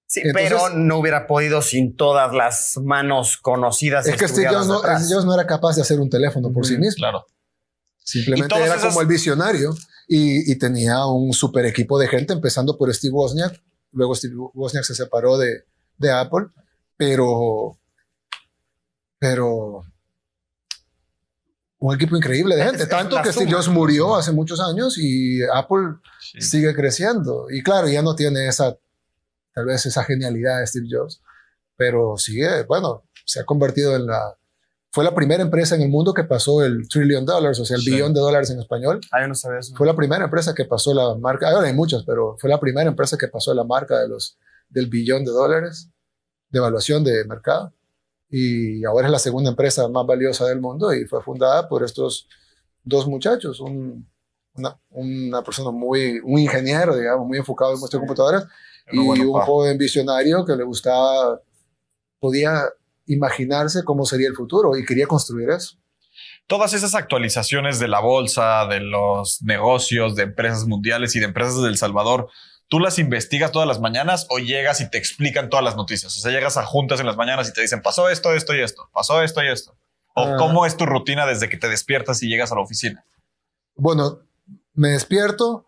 Sí, entonces, pero no hubiera podido sin todas las manos conocidas. Es que Steve Jobs no era capaz de hacer un teléfono por sí mismo. Claro. Simplemente era como el visionario y tenía un super equipo de gente, empezando por Steve Wozniak. Luego Steve Wozniak se separó de Apple, pero un equipo increíble de gente. Tanto que Steve Jobs murió hace muchos años y Apple sigue creciendo. Y claro, ya no tiene tal vez esa genialidad de Steve Jobs, pero sigue, bueno, se ha convertido fue la primera empresa en el mundo que pasó el $1 trillion, o sea, el billón de dólares en español. Yo no sabía eso. Fue la primera empresa que pasó la marca, ahora hay muchas, pero fue la primera empresa que pasó la marca de los del $1 billón de evaluación de mercado. Y ahora es la segunda empresa más valiosa del mundo y fue fundada por estos dos muchachos, una persona un ingeniero, digamos, muy enfocado en muestras de computadoras y un joven visionario que le gustaba, podía imaginarse cómo sería el futuro y quería construir eso. Todas esas actualizaciones de la bolsa, de los negocios, de empresas mundiales y de empresas de El Salvador, ¿tú las investigas todas las mañanas o llegas y te explican todas las noticias? O sea, llegas a juntas en las mañanas y te dicen, pasó esto, esto y esto, pasó esto y esto. ¿O cómo es tu rutina desde que te despiertas y llegas a la oficina? Bueno, me despierto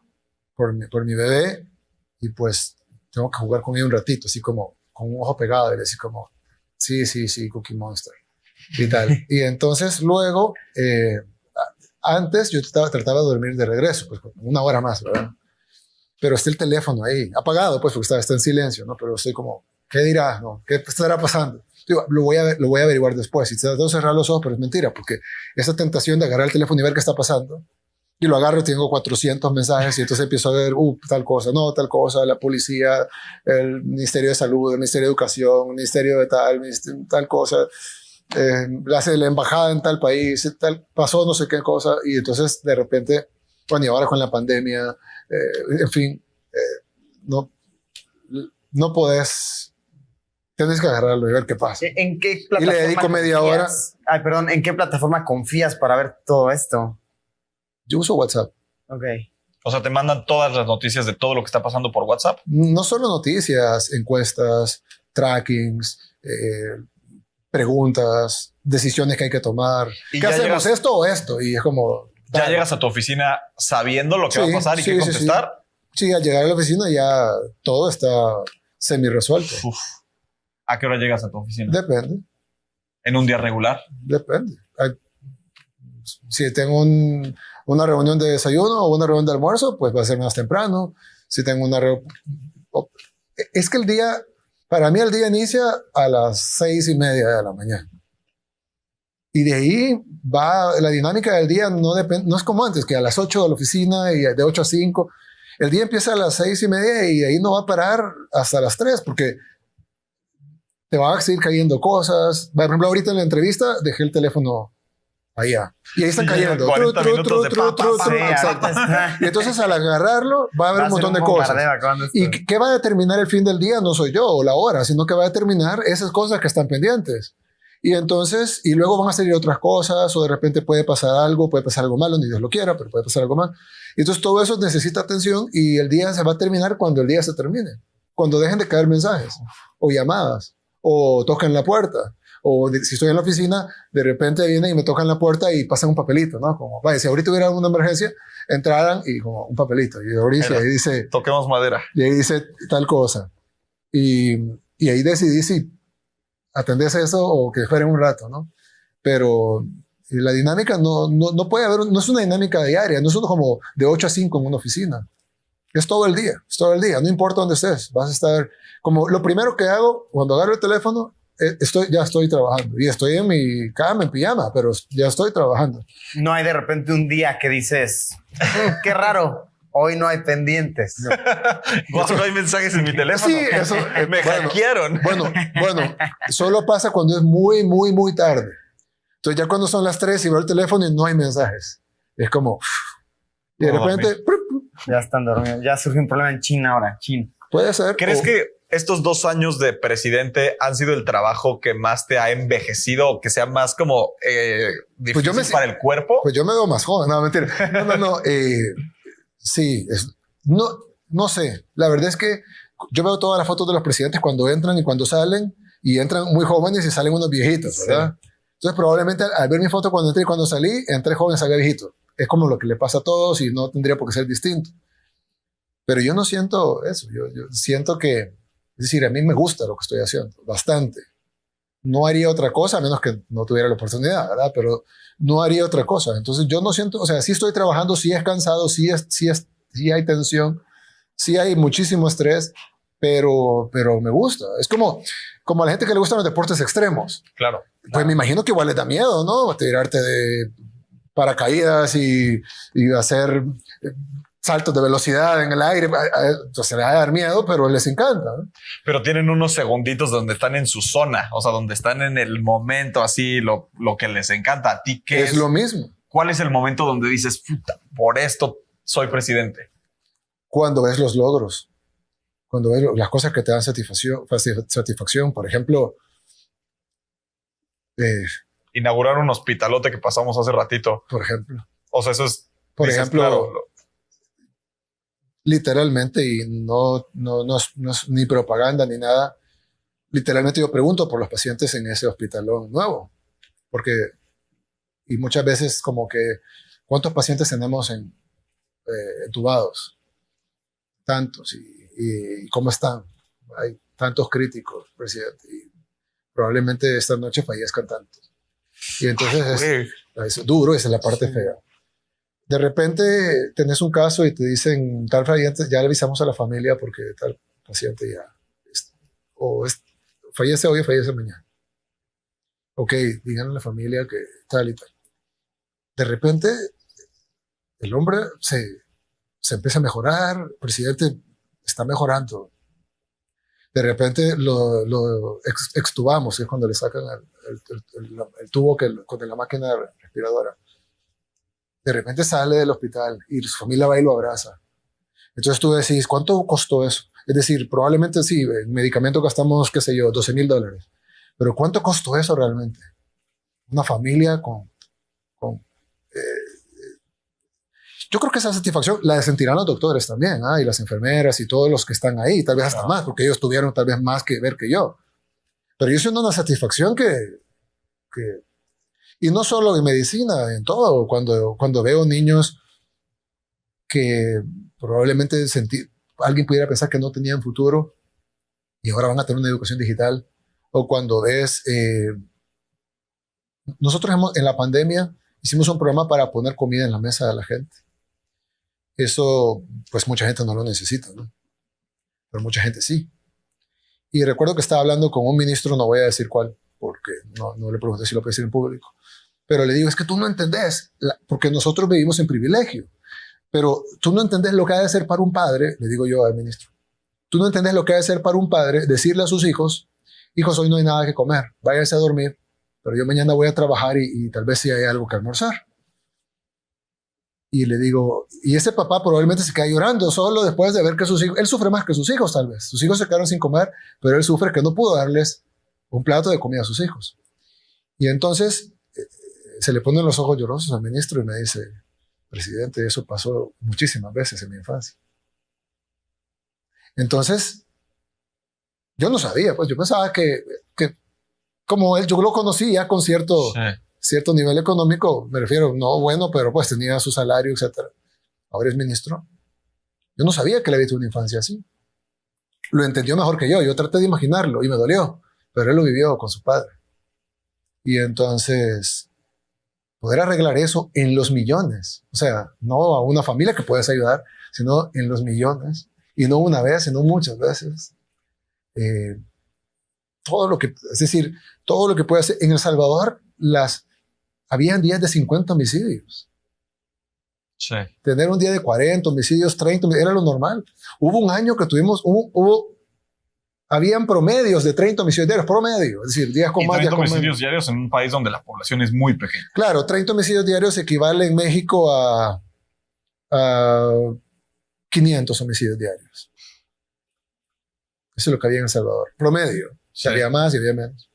por mi bebé y pues tengo que jugar con ella un ratito, así como con un ojo pegado y decir como, sí, Cookie Monster y tal. Y entonces luego, antes yo trataba de dormir de regreso, pues una hora más, ¿verdad? Pero está el teléfono ahí, apagado, pues porque está en silencio, ¿no? Pero estoy como, ¿qué dirás? ¿No? ¿Qué estará pasando? Digo, lo voy a averiguar después. Y trato de cerrar los ojos, pero es mentira, porque esa tentación de agarrar el teléfono y ver qué está pasando, y lo agarro y tengo 400 mensajes y entonces empiezo a ver, tal cosa, la policía, el Ministerio de Salud, el Ministerio de Educación, el Ministerio de tal cosa, la embajada en tal país, pasó no sé qué cosa, y entonces de repente, bueno, y ahora con la pandemia, en fin, no podés, tienes que agarrarlo y ver qué pasa. ¿En qué plataforma y le dedico media hora. Ay, perdón, ¿en qué plataforma confías para ver todo esto? Yo uso WhatsApp. Ok. O sea, te mandan todas las noticias de todo lo que está pasando por WhatsApp. No solo noticias, encuestas, trackings, preguntas, decisiones que hay que tomar. ¿Qué hacemos? ¿Esto o esto? Y es como... ¿Ya llegas a tu oficina sabiendo lo que va a pasar y qué contestar? Sí, al llegar a la oficina ya todo está semi-resuelto. ¿A qué hora llegas a tu oficina? Depende. ¿En un día regular? Depende. Si tengo una reunión de desayuno o una reunión de almuerzo, pues va a ser más temprano. Si tengo una reunión... Es que para mí el día inicia a las 6:30 de la mañana. Y de ahí va la dinámica del día, no es como antes, que a las 8 de la oficina y de 8 a 5. El día empieza a las 6:30 y de ahí no va a parar hasta las 3 porque te van a seguir cayendo cosas. Por ejemplo, ahorita en la entrevista dejé el teléfono allá. Y ahí están cayendo. 40 minutos de papas. Exacto. Y entonces al agarrarlo va a haber un montón de cosas. ¿Y qué va a determinar el fin del día? No soy yo o la hora, sino que va a determinar esas cosas que están pendientes. Y entonces, y luego van a salir otras cosas, o de repente puede pasar algo malo, ni Dios lo quiera, pero puede pasar algo mal. Y entonces todo eso necesita atención y el día se va a terminar cuando el día se termine. Cuando dejen de caer mensajes, o llamadas, o tocan la puerta, o si estoy en la oficina, de repente vienen y me tocan la puerta y pasan un papelito, ¿no? Como, vaya, si ahorita hubiera una emergencia, entraran y como un papelito. Y ahorita ahí dice... Toquemos madera. Y ahí dice tal cosa. Y ahí decidí si atendés eso o que esperen un rato, ¿no? Pero la dinámica no puede haber, no es una dinámica diaria, no es como de 8 a 5 en una oficina. Es todo el día, no importa dónde estés, vas a estar, como lo primero que hago cuando agarro el teléfono, ya estoy trabajando y estoy en mi cama, en pijama, pero ya estoy trabajando. No hay de repente un día que dices, qué raro. Hoy no hay pendientes. No hay mensajes en mi teléfono. Sí, eso. Me hackearon. Bueno, solo pasa cuando es muy, muy, muy tarde. Entonces ya cuando son las 3 y veo el teléfono y no hay mensajes. Es como... Y de repente... Ya están dormidos. Ya surge un problema en China ahora. China. Puede ser. ¿Crees que estos 2 años de presidente han sido el trabajo que más te ha envejecido o que sea más como difícil para el cuerpo? Pues yo me veo más joven. No, mentira. No. Sí, no sé. La verdad es que yo veo todas las fotos de los presidentes cuando entran y cuando salen, y entran muy jóvenes y salen unos viejitos, ¿verdad? Sí. Entonces probablemente al ver mi foto cuando entré y cuando salí, entré joven, salí viejito. Es como lo que le pasa a todos y no tendría por qué ser distinto. Pero yo no siento eso. Yo siento que, es decir, a mí me gusta lo que estoy haciendo, bastante. No haría otra cosa a menos que no tuviera la oportunidad, ¿verdad? Pero no haría otra cosa. Entonces yo no siento, o sea, sí estoy trabajando, sí es cansado, sí hay tensión, sí hay muchísimo estrés, pero me gusta. Es como a la gente que le gustan los deportes extremos. Claro. Pues me imagino que igual les da miedo, ¿no? Tirarte de paracaídas y hacer saltos de velocidad en el aire. Se les va a dar miedo, pero les encanta, ¿no? Pero tienen unos segunditos donde están en su zona, o sea, donde están en el momento así, lo que les encanta. ¿A ti qué es? Es lo mismo. ¿Cuál es el momento donde dices, puta, por esto soy presidente? Cuando ves los logros, cuando ves las cosas que te dan satisfacción. Por ejemplo, inaugurar un hospitalote que pasamos hace ratito. Por ejemplo. O sea, eso es... Por ejemplo, claro, literalmente, y no es ni propaganda ni nada, literalmente yo pregunto por los pacientes en ese hospitalón nuevo, porque, y muchas veces como que, ¿cuántos pacientes tenemos entubados? Tantos, y ¿cómo están? Hay tantos críticos, presidente, y probablemente esta noche fallezcan tantos. Y entonces es duro, esa es la parte fea. De repente tenés un caso y te dicen, tal paciente, ya le avisamos a la familia porque tal paciente ya fallece hoy o fallece mañana. Ok, digan a la familia que tal y tal. De repente el hombre se empieza a mejorar, el presidente está mejorando. De repente lo extubamos, que es cuando le sacan el tubo con la máquina respiradora. De repente sale del hospital y su familia va y lo abraza. Entonces tú decís, ¿cuánto costó eso? Es decir, probablemente sí, en medicamentos gastamos, qué sé yo, $12,000. Pero ¿cuánto costó eso realmente? Una familia yo creo que esa satisfacción la sentirán los doctores también, y las enfermeras y todos los que están ahí, tal vez hasta más, porque ellos tuvieron tal vez más que ver que yo. Pero yo siento una satisfacción que y no solo en medicina, en todo. Cuando veo niños que probablemente alguien pudiera pensar que no tenían futuro y ahora van a tener una educación digital, o cuando ves, nosotros en la pandemia hicimos un programa para poner comida en la mesa de la gente. Eso, pues mucha gente no lo necesita, ¿no? Pero mucha gente sí. Y recuerdo que estaba hablando con un ministro, no voy a decir cuál, porque no le pregunté si lo puede decir en público. Pero le digo, es que tú no entendés, porque nosotros vivimos en privilegio, pero tú no entendés lo que ha de ser para un padre, le digo yo al ministro, tú no entendés lo que ha de ser para un padre decirle a sus hijos, hijos, hoy no hay nada que comer, váyanse a dormir, pero yo mañana voy a trabajar y tal vez sí hay algo que almorzar. Y le digo, y ese papá probablemente se queda llorando solo después de ver que sus hijos, él sufre más que sus hijos tal vez, sus hijos se quedaron sin comer, pero él sufre que no pudo darles un plato de comida a sus hijos. Y entonces se le ponen los ojos llorosos al ministro y me dice, presidente, eso pasó muchísimas veces en mi infancia. Entonces, yo no sabía, pues yo pensaba que como él, yo lo conocía con cierto nivel económico, me refiero, no bueno, pero pues tenía su salario, etc. Ahora es ministro. Yo no sabía que le había tenido una infancia así. Lo entendió mejor que yo traté de imaginarlo y me dolió, pero él lo vivió con su padre. Y entonces poder arreglar eso en los millones, o sea, no a una familia que puedes ayudar, sino en los millones, y no una vez, sino muchas veces. Todo lo que puede hacer. En El Salvador, habían días de 50 homicidios. Sí. Tener un día de 40 homicidios, 30, era lo normal. Hubo un año que tuvimos, habían promedios de 30 homicidios diarios, promedio, es decir, días con más, días con menos. 30 homicidios diarios en un país donde la población es muy pequeña. Claro, 30 homicidios diarios equivale en México a 500 homicidios diarios. Eso es lo que había en El Salvador, promedio. Sí. Había más y había menos.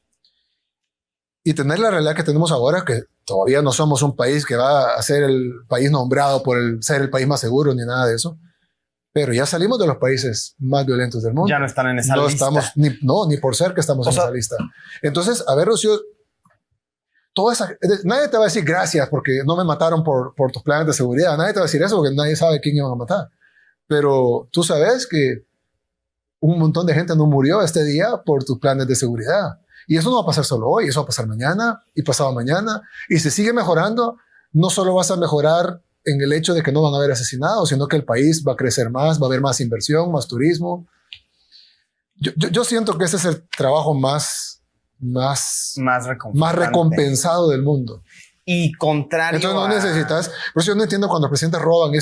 Y tener la realidad que tenemos ahora, que todavía no somos un país que va a ser el país nombrado por ser el país más seguro ni nada de eso, pero ya salimos de los países más violentos del mundo. Ya no están en esa lista. Estamos, ni por ser que estamos en esa lista. Entonces, a ver, Rocío, nadie te va a decir gracias porque no me mataron por tus planes de seguridad. Nadie te va a decir eso porque nadie sabe quién iban a matar. Pero tú sabes que un montón de gente no murió este día por tus planes de seguridad. Y eso no va a pasar solo hoy, eso va a pasar mañana y pasado mañana. Y si sigue mejorando, no solo vas a mejorar en el hecho de que no van a haber asesinados, sino que el país va a crecer más, va a haber más inversión, más turismo. Yo siento que ese es el trabajo más recompensado del mundo. Y contrario. Entonces no necesitas, por eso yo no entiendo cuando los presidentes roban.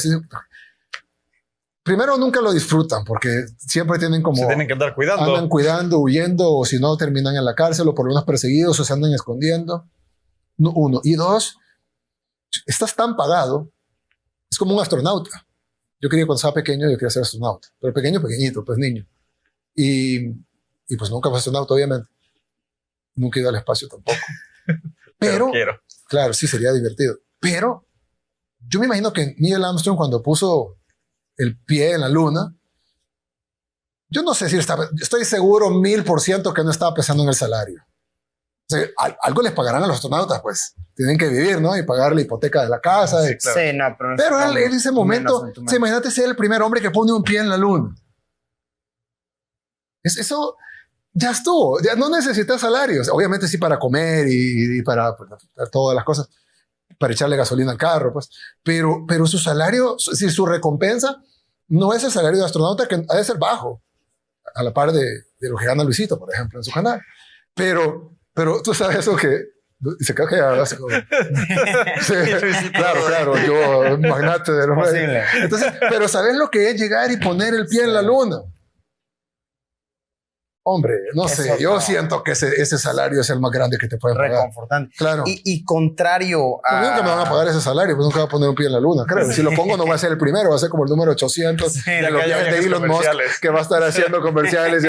primero nunca lo disfrutan porque siempre tienen como... Se tienen que andar cuidando. Andan cuidando, huyendo, o si no terminan en la cárcel o por lo menos perseguidos o se andan escondiendo. Uno. Y dos, estás tan pagado, es como un astronauta. Yo quería cuando estaba pequeño, yo quería ser astronauta, pero pequeñito, pues niño. Y pues nunca fui astronauta, obviamente. Nunca he ido al espacio tampoco. Pero quiero. Claro, sí, sería divertido. Pero yo me imagino que Neil Armstrong, cuando puso el pie en la luna, yo no sé si estaba, estoy seguro 1000% que no estaba pensando en el salario. O sea, algo les pagarán a los astronautas, pues. Tienen que vivir, ¿no? Y pagar la hipoteca de la casa. Sí, claro. Sí, no, pero él en ese momento, imagínate ser el primer hombre que pone un pie en la luna. Eso ya estuvo, ya no necesitas salarios. Obviamente sí para comer y para todas las cosas, para echarle gasolina al carro, pues. Pero su salario, si su recompensa no es el salario de astronauta, que ha de ser bajo, a la par de lo que gana Luisito, por ejemplo, en su canal. Pero tú sabes eso que... Se cree que hace como... Sí, claro, yo magnate de los medios. Entonces, pero ¿sabes lo que es llegar y poner el pie en la luna? Hombre, no sé, yo siento que ese salario es el más grande que te pueden pagar. Reconfortante. Claro. Y contrario a... Pues nunca me van a pagar ese salario, pues nunca voy a poner un pie en la luna, creo. Si lo pongo no va a ser el primero, va a ser como el número 800 de los viajes de Elon Musk, que va a estar haciendo comerciales.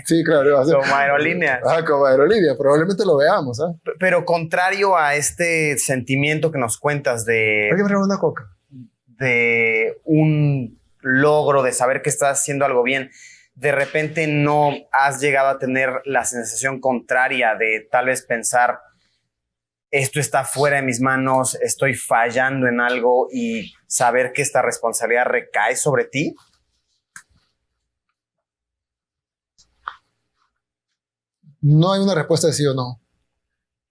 Sí, claro. Va a ser, como aerolíneas. Como aerolínea, probablemente lo veamos. Pero contrario a este sentimiento que nos cuentas de... ¿Hay que me una coca? De un logro, de saber que estás haciendo algo bien... de repente no has llegado a tener la sensación contraria de tal vez pensar esto está fuera de mis manos, estoy fallando en algo y saber que esta responsabilidad recae sobre ti? No hay una respuesta de sí o no,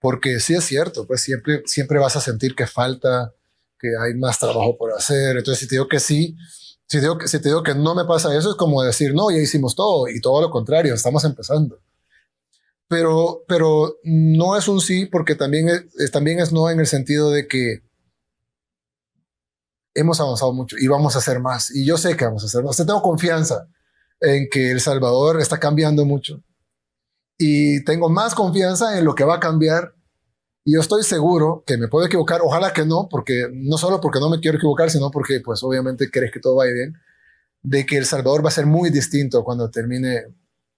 porque sí es cierto, pues siempre vas a sentir que falta, que hay más trabajo por hacer. Entonces si te digo que sí, si te digo que no me pasa eso, es como decir, no, ya hicimos todo, y todo lo contrario, estamos empezando. Pero no es un sí, porque también es no en el sentido de que hemos avanzado mucho y vamos a hacer más. Y yo sé que vamos a hacer más. Tengo confianza en que El Salvador está cambiando mucho. Y tengo más confianza en lo que va a cambiar. Y yo estoy seguro que me puedo equivocar, ojalá que no, porque no solo porque no me quiero equivocar, sino porque pues obviamente crees que todo vaya bien, de que El Salvador va a ser muy distinto cuando termine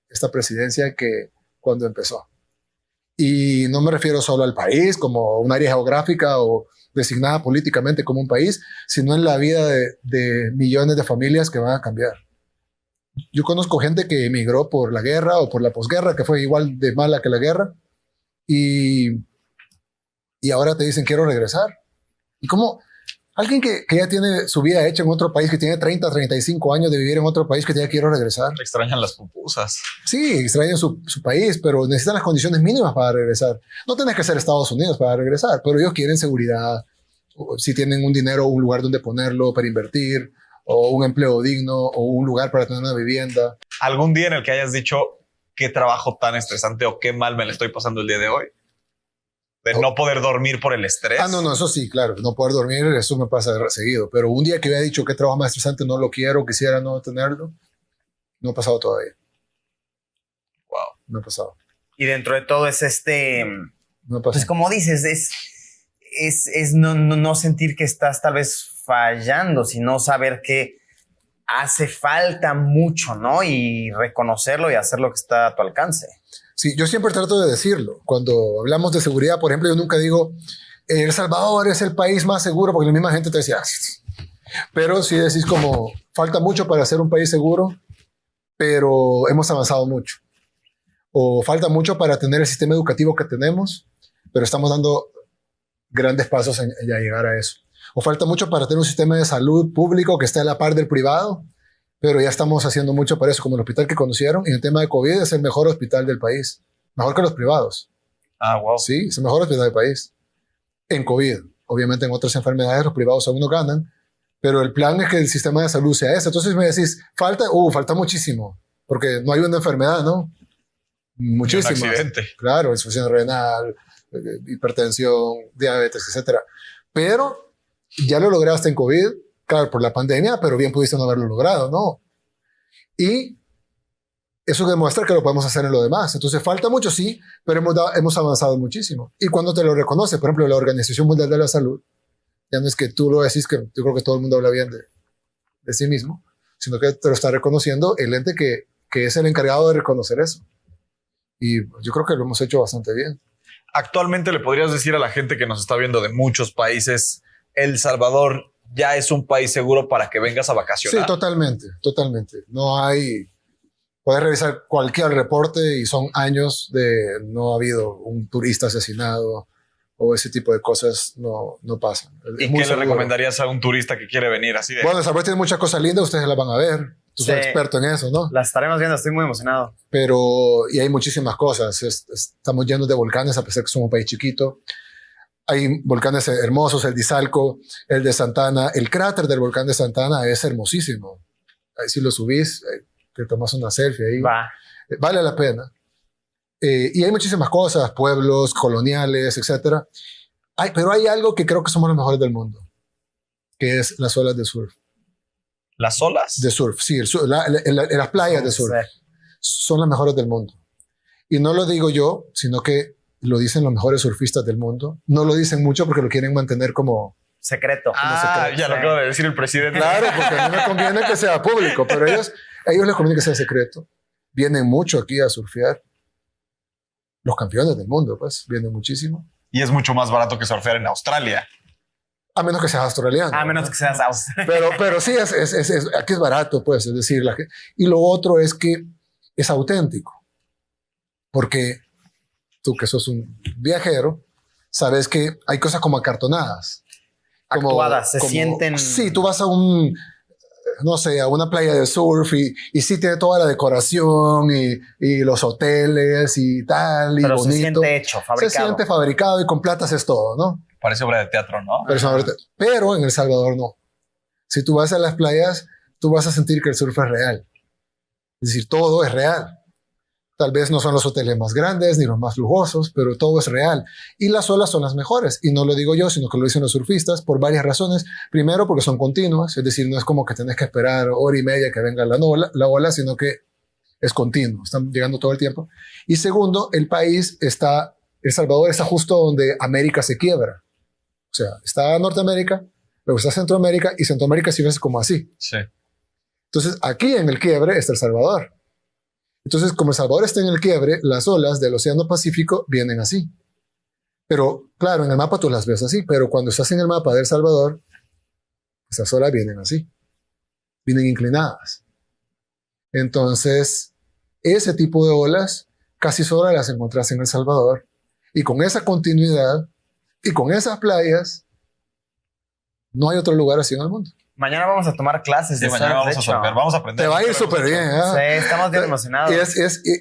esta presidencia que cuando empezó. Y no me refiero solo al país como un área geográfica o designada políticamente como un país, sino en la vida de millones de familias que van a cambiar. Yo conozco gente que emigró por la guerra o por la posguerra, que fue igual de mala que la guerra, y ahora te dicen, quiero regresar. Y como alguien que ya tiene su vida hecha en otro país, que tiene 30, 35 años de vivir en otro país, que ya quiero regresar. Extrañan las pupusas. Sí, extrañan su país, pero necesitan las condiciones mínimas para regresar. No tienes que ser Estados Unidos para regresar, pero ellos quieren seguridad, si tienen un dinero, un lugar donde ponerlo para invertir, o un empleo digno, o un lugar para tener una vivienda. ¿Algún día en el que hayas dicho qué trabajo tan estresante o qué mal me le estoy pasando el día de hoy? De no poder dormir por el estrés. No, eso sí, claro. No poder dormir, eso me pasa seguido. Pero un día que había dicho que trabajo más estresante, no lo quiero, quisiera no tenerlo, no ha pasado todavía. Wow. No ha pasado. Y dentro de todo es no pasa. Pues como dices, es no sentir que estás tal vez fallando, sino saber que hace falta mucho, ¿no? Y reconocerlo y hacer lo que está a tu alcance. Sí, yo siempre trato de decirlo. Cuando hablamos de seguridad, por ejemplo, yo nunca digo El Salvador es el país más seguro, porque la misma gente te decía, pero si decís como falta mucho para ser un país seguro, pero hemos avanzado mucho. O falta mucho para tener el sistema educativo que tenemos, pero estamos dando grandes pasos en llegar a eso. O falta mucho para tener un sistema de salud público que esté a la par del privado, pero ya estamos haciendo mucho para eso, como el hospital que conocieron. Y en el tema de COVID es el mejor hospital del país. Mejor que los privados. Wow. Sí, es el mejor hospital del país. En COVID. Obviamente en otras enfermedades los privados aún no ganan, pero el plan es que el sistema de salud sea ese. Entonces me decís, falta muchísimo, porque no hay una enfermedad, ¿no? Muchísimas. Un accidente. Claro, insuficiencia renal, hipertensión, diabetes, etc. Pero ya lo lograste en COVID, claro, por la pandemia, pero bien pudiste no haberlo logrado, ¿no? Y eso demuestra que lo podemos hacer en lo demás. Entonces falta mucho, sí, pero hemos avanzado muchísimo. Y cuando te lo reconoce, por ejemplo, la Organización Mundial de la Salud, ya no es que tú lo decís, que yo creo que todo el mundo habla bien de sí mismo, sino que te lo está reconociendo el ente que es el encargado de reconocer eso. Y yo creo que lo hemos hecho bastante bien. Actualmente le podrías decir a la gente que nos está viendo de muchos países, El Salvador ya es un país seguro para que vengas a vacacionar. Sí, totalmente, totalmente. No hay... Puedes revisar cualquier reporte y son años de no ha habido un turista asesinado o ese tipo de cosas no pasan. ¿Y qué le recomendarías a un turista que quiere venir así de? Bueno, El Salvador tiene muchas cosas lindas, ustedes las van a ver. Tú sos experto en eso, ¿no? Las estaremos viendo, estoy muy emocionado. Y hay muchísimas cosas. Estamos llenos de volcanes, a pesar que somos un país chiquito. Hay volcanes hermosos, el de Izalco, el de Santana. El cráter del volcán de Santana es hermosísimo. Ahí si lo subís, te tomas una selfie ahí. Vale la pena. Y hay muchísimas cosas, pueblos, coloniales, etc. Pero hay algo que creo que somos los mejores del mundo, que es las olas de surf. ¿Las olas? De surf, sí. Las playas de surf son las mejores del mundo. Y no lo digo yo, sino que lo dicen los mejores surfistas del mundo. No lo dicen mucho porque lo quieren mantener como secreto. Ya lo acaba de decir el presidente. Claro, porque a mí me conviene que sea público, pero a ellos les conviene que sea secreto. Vienen mucho aquí a surfear. Los campeones del mundo, pues, vienen muchísimo. Y es mucho más barato que surfear en Australia. A menos que seas australiano. A menos que seas australiano. Pero sí, aquí es barato, pues, es decir, y lo otro es que es auténtico. Porque tú que sos un viajero, sabes que hay cosas como acartonadas. Actuadas, se sienten... Sí, tú vas a no sé, a una playa de surf y sí tiene toda la decoración y los hoteles y tal, y pero bonito. Se siente hecho, fabricado. Se siente fabricado y con platas es todo, ¿no? Parece obra de teatro, ¿no? Pero en El Salvador no. Si tú vas a las playas, tú vas a sentir que el surf es real. Es decir, todo es real. Tal vez no son los hoteles más grandes ni los más lujosos, pero todo es real. Y las olas son las mejores. Y no lo digo yo, sino que lo dicen los surfistas por varias razones. Primero, porque son continuas. Es decir, no es como que tenés que esperar hora y media que venga la ola, sino que es continuo. Están llegando todo el tiempo. Y segundo, El Salvador está justo donde América se quiebra. O sea, está Norteamérica, luego está Centroamérica, y Centroamérica sí ves como así. Sí. Entonces, aquí en el quiebre está El Salvador. Entonces, como El Salvador está en el quiebre, las olas del Océano Pacífico vienen así. Pero, claro, en el mapa tú las ves así, pero cuando estás en el mapa de El Salvador, esas olas vienen así. Vienen inclinadas. Entonces, ese tipo de olas casi solo las encontrás en El Salvador. Y con esa continuidad y con esas playas, no hay otro lugar así en el mundo. Mañana vamos a tomar clases de mañana vamos a surfear, vamos a aprender. Te va a ir súper bien. Sí, estamos bien emocionados.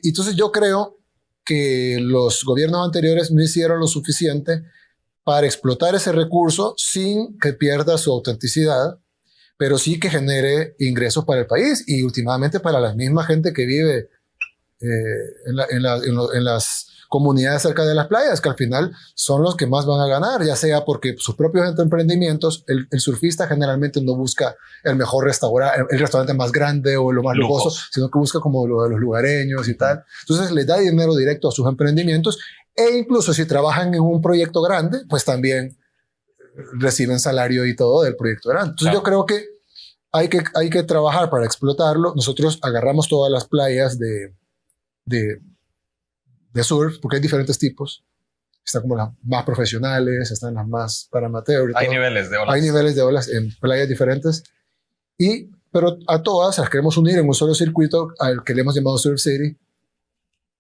Entonces yo creo que los gobiernos anteriores no hicieron lo suficiente para explotar ese recurso sin que pierda su autenticidad, pero sí que genere ingresos para el país y últimamente para la misma gente que vive en las comunidades cerca de las playas, que al final son los que más van a ganar, ya sea porque sus propios emprendimientos, el surfista generalmente no busca el mejor restaurante, el restaurante más grande o lo más lujoso, sino que busca como lo de los lugareños y tal. Entonces les da dinero directo a sus emprendimientos e incluso si trabajan en un proyecto grande, pues también reciben salario y todo del proyecto grande. Entonces yo creo que hay que trabajar para explotarlo. Nosotros agarramos todas las playas de surf, porque hay diferentes tipos. Están como las más profesionales, están las más para amateur. Hay niveles de olas. Hay niveles de olas en playas diferentes. Pero a todas las queremos unir en un solo circuito al que le hemos llamado Surf City.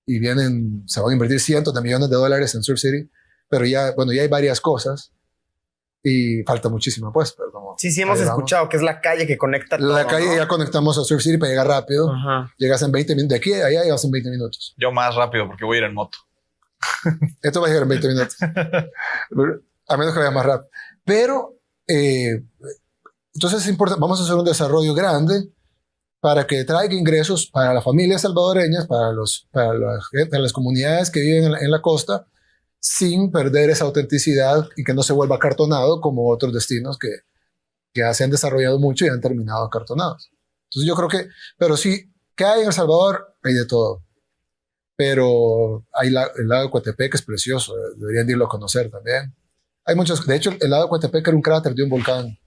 Y se van a invertir cientos de millones de dólares en Surf City. Pero ya hay varias cosas. Y falta muchísimo, pues. Pero sí, hemos escuchado que es la calle que conecta todo. La calle, ¿no? Ya conectamos a Surf City para llegar rápido. Ajá. Llegas en 20 minutos. De aquí a allá llegas en 20 minutos. Yo más rápido porque voy a ir en moto. Esto va a llegar en 20 minutos. A menos que vaya más rápido. Pero, entonces es importante. Vamos a hacer un desarrollo grande para que traiga ingresos para las familias salvadoreñas, para las comunidades que viven en la costa, sin perder esa autenticidad y que no se vuelva acartonado como otros destinos que que se han desarrollado mucho y han terminado acartonados. Entonces yo creo que, pero sí, ¿qué hay en El Salvador? Hay de todo. Pero hay el lago de Coatepec, que es precioso, deberían irlo a conocer también. Hay muchos, de hecho, el lago de Coatepec era un cráter de un volcán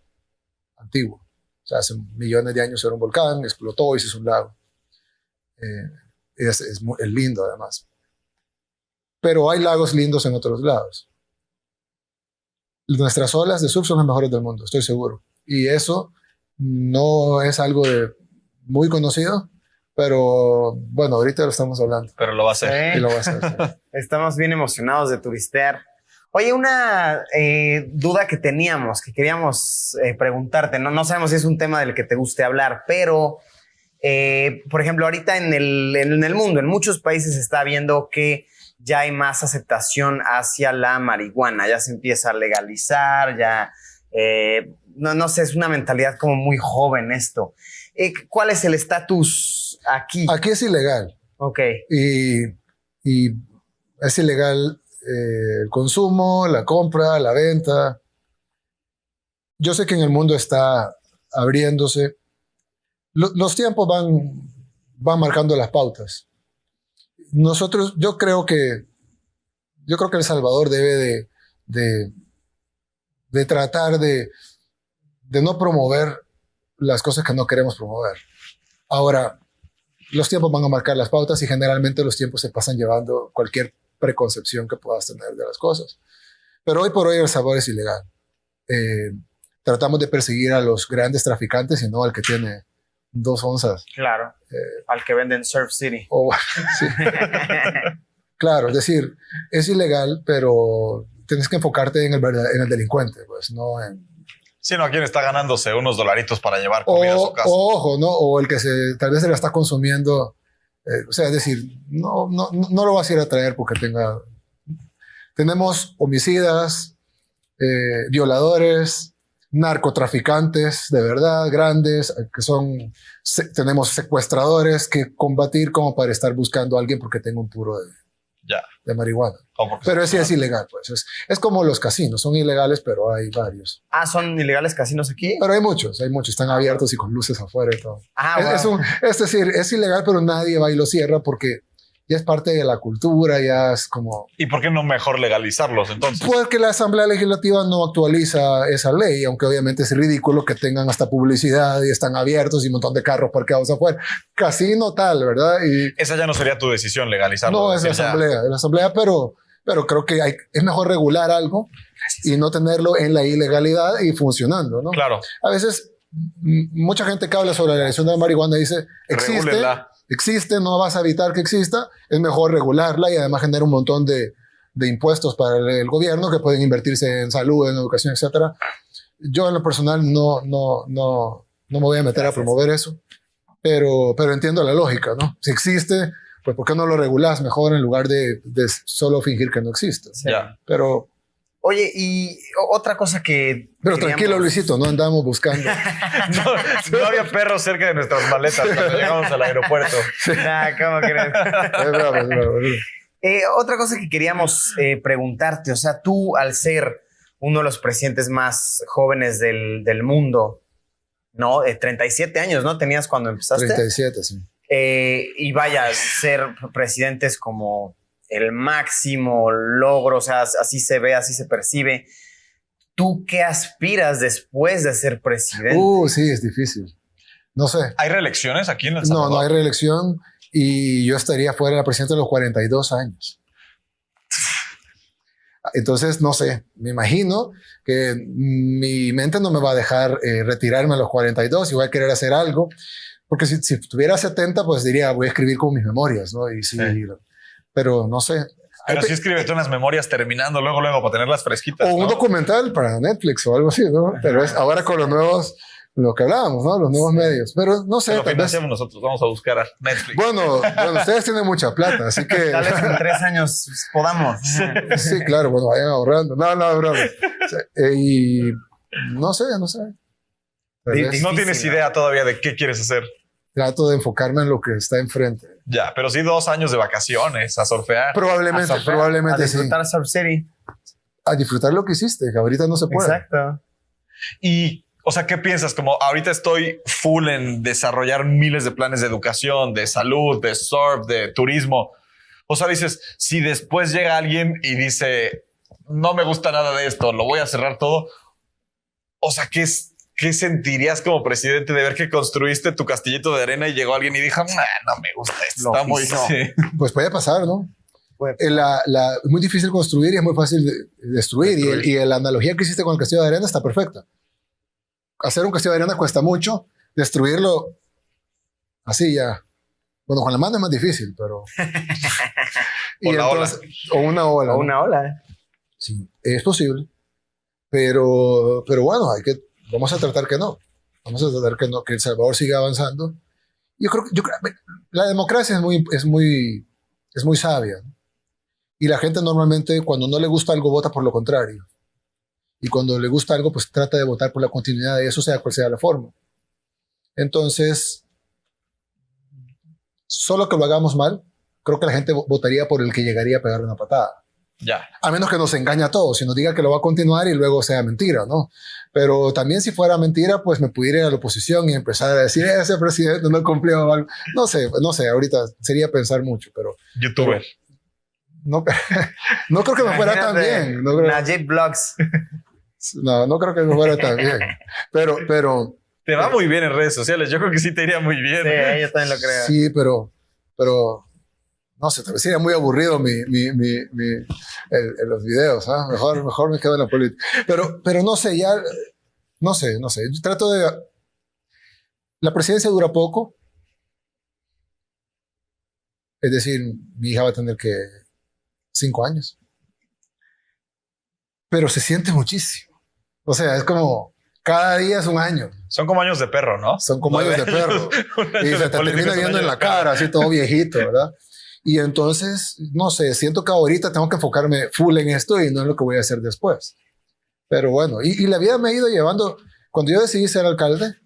antiguo. O sea, hace millones de años era un volcán, explotó y se hizo un lago. Es lindo, además. Pero hay lagos lindos en otros lados. Nuestras olas de surf son las mejores del mundo, estoy seguro. Y eso no es algo muy conocido, pero bueno, ahorita lo estamos hablando. Pero lo va a hacer. Sí. Y lo va a hacer, sí. Estamos bien emocionados de turistear. Oye, una duda que teníamos, que queríamos preguntarte, no sabemos si es un tema del que te guste hablar, pero, por ejemplo, ahorita en el mundo, en muchos países se está viendo que ya hay más aceptación hacia la marihuana, ya se empieza a legalizar, ya, no sé, es una mentalidad como muy joven esto. ¿Cuál es el estatus aquí? Aquí es ilegal. Ok. Y es ilegal el consumo, la compra, la venta. Yo sé que en el mundo está abriéndose. Los tiempos van marcando las pautas. Yo creo que El Salvador debe de tratar de no promover las cosas que no queremos promover. Ahora, los tiempos van a marcar las pautas y generalmente los tiempos se pasan llevando cualquier preconcepción que puedas tener de las cosas. Pero hoy por hoy El Salvador es ilegal. Tratamos de perseguir a los grandes traficantes y no al que tiene 2 onzas. Claro, al que vende en Surf City. Sí. Claro, es decir, es ilegal, pero tienes que enfocarte en el delincuente, pues, no en... Sino a quien está ganándose unos dolaritos para llevar comida a su casa. Ojo, ¿no? O el que tal vez se la está consumiendo. O sea, es decir, no lo vas a ir a traer porque tenemos homicidas, violadores, narcotraficantes de verdad, grandes, tenemos secuestradores que combatir como para estar buscando a alguien porque tenga un puro de marihuana. Pero ese es ilegal, pues. Es como los casinos, son ilegales, pero hay varios. ¿Son ilegales casinos aquí? Pero hay muchos, están abiertos y con luces afuera y todo. Wow. Es decir, es ilegal, pero nadie va y lo cierra porque ya es parte de la cultura, ya es como... ¿Y por qué no mejor legalizarlos entonces? Porque la Asamblea Legislativa no actualiza esa ley, aunque obviamente es ridículo que tengan hasta publicidad y están abiertos y un montón de carros parqueados afuera. Casino tal, ¿verdad? Y esa ya no sería tu decisión legalizarlo. No, es la Asamblea, pero creo que es mejor regular algo y no tenerlo en la ilegalidad y funcionando, ¿no? Claro. A veces mucha gente que habla sobre la elección de la marihuana dice, existe, no vas a evitar que exista, es mejor regularla y además genera un montón de impuestos para el gobierno que pueden invertirse en salud, en educación, etcétera. Yo en lo personal no me voy a meter a promover eso, pero entiendo la lógica, ¿no? Si existe, pues ¿por qué no lo regulas mejor en lugar de solo fingir que no existe? Sí. Pero... Oye, y otra cosa que... Pero tranquilo, Luisito, no andamos buscando. no había perros cerca de nuestras maletas cuando llegamos al aeropuerto. ¿Cómo crees? Es bravo. Otra cosa que queríamos preguntarte, o sea, tú al ser uno de los presidentes más jóvenes del mundo, ¿no? 37 años, ¿no? ¿Tenías cuando empezaste? 37, sí. Y vaya, ser presidente es como el máximo logro, o sea, así se ve, así se percibe. ¿Tú qué aspiras después de ser presidente? Sí, es difícil. No sé. ¿Hay reelecciones aquí en El Salvador? No hay reelección y yo estaría fuera de la presidencia a los 42 años. Entonces, no sé, me imagino que mi mente no me va a dejar retirarme a los 42 y voy a querer hacer algo, porque si tuviera 70, pues diría, voy a escribir como mis memorias, ¿no? Y sí. Pero no sé. Pero sí escríbete unas memorias terminando luego para tenerlas fresquitas. O un documental para Netflix o algo así, ¿no? Pero es ahora con los nuevos, lo que hablábamos, ¿no? Los nuevos medios. Pero no sé. Lo financiamos nosotros, vamos a buscar a Netflix. Bueno, ustedes tienen mucha plata, así que... Tal vez en 3 años podamos. Sí, claro, bueno, vayan ahorrando. No, broma. Y no sé. No tienes idea todavía de qué quieres hacer. Trato de enfocarme en lo que está enfrente. Ya, pero sí 2 años de vacaciones, a surfear. Probablemente a disfrutar sí. Surf City. A disfrutar lo que hiciste, que ahorita no se puede. Exacto. Y O sea, ¿qué piensas? Como ahorita estoy full en desarrollar miles de planes de educación, de salud, de surf, de turismo. O sea, dices, si después llega alguien y dice, no me gusta nada de esto, lo voy a cerrar todo. O sea, ¿qué sentirías como presidente de ver que construiste tu castillito de arena y llegó alguien y dijo, no me gusta esto, está muy... Sí. Pues puede pasar, ¿no? Es muy difícil construir y es muy fácil destruir. Y la analogía que hiciste con el castillo de arena está perfecta. Hacer un castillo de arena cuesta mucho, destruirlo así ya. Bueno, con la mano es más difícil, pero... O la ola. O una ola. O una ola. Sí, es posible. Pero bueno, vamos a tratar que no. Vamos a tratar que no, que El Salvador siga avanzando. Yo creo la democracia es muy sabia, ¿no? Y la gente normalmente, cuando no le gusta algo, vota por lo contrario. Y cuando le gusta algo, pues trata de votar por la continuidad de eso, sea cual sea la forma. Entonces, solo que lo hagamos mal, creo que la gente votaría por el que llegaría a pegar una patada. Ya. A menos que nos engañe a todos y nos diga que lo va a continuar y luego sea mentira, ¿no? Pero también si fuera mentira, pues me pudiera ir a la oposición y empezar a decir, ese presidente no cumplió algo. No sé, ahorita sería pensar mucho, pero... YouTuber. No creo que me fuera tan bien. Najib Vlogs. No creo que me fuera tan bien. Pero te va muy bien en redes sociales. Yo creo que sí te iría muy bien. Sí, yo también lo creo. Sí, pero no sé, tal vez sería muy aburrido los videos. ¿Ah? Mejor me quedo en la política. Pero no sé, ya no sé. Yo trato de... La presidencia dura poco. Es decir, mi hija va a tener que 5 años. Pero se siente muchísimo. O sea, es como cada día es un año. Son como años de perro, ¿no? Son como años de perro. Y se te termina viendo en la cara, así todo viejito, ¿verdad? Y entonces, no sé, siento que ahorita tengo que enfocarme full en esto y no en lo que voy a hacer después. Pero bueno, y la vida me ha ido llevando. Cuando yo decidí ser alcalde,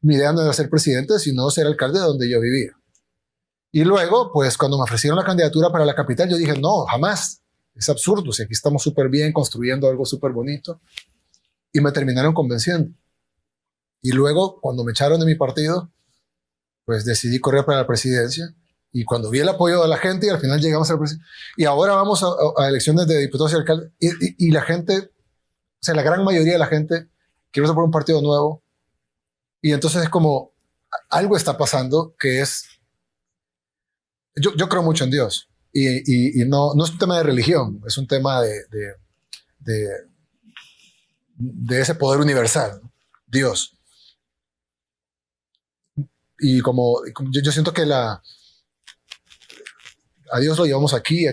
mi idea no era ser presidente, sino ser alcalde de donde yo vivía. Y luego, pues cuando me ofrecieron la candidatura para la capital, yo dije, no, jamás. Es absurdo, si aquí estamos súper bien construyendo algo súper bonito. Y me terminaron convenciendo. Y luego, cuando me echaron de mi partido, pues decidí correr para la presidencia. Y cuando vi el apoyo de la gente, y al final llegamos a la presidencia. Y ahora vamos a elecciones de diputados y alcaldes. Y la gente, o sea, la gran mayoría de la gente quiere votar por un partido nuevo. Y entonces es como, algo está pasando que es... Yo creo mucho en Dios y no es un tema de religión, es un tema de ese poder universal, ¿no? Dios. Y como yo siento que a Dios lo llevamos aquí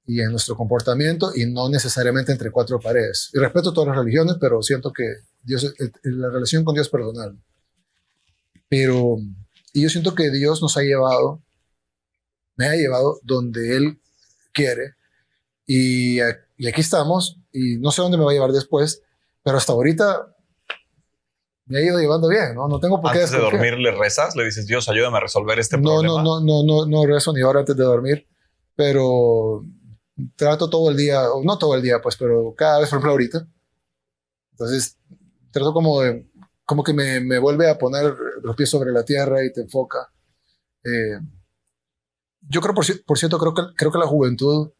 y en nuestro comportamiento y no necesariamente entre 4 paredes. Y respeto todas las religiones, pero siento que Dios, la relación con Dios es personal. Y yo siento que Dios me ha llevado donde Él quiere y aquí estamos y no sé dónde me va a llevar después, pero hasta ahorita me ha ido llevando bien, ¿no? No tengo por qué desconfiar. ¿Antes de dormir le rezas? ¿Le dices, Dios, ayúdame a resolver este problema? No rezo ni ahora antes de dormir, pero trato todo el día, o no todo el día, pues, pero cada vez, por ejemplo, ahorita. Entonces, trato como que me vuelve a poner los pies sobre la tierra y te enfoca. Yo creo, por cierto, creo que la juventud,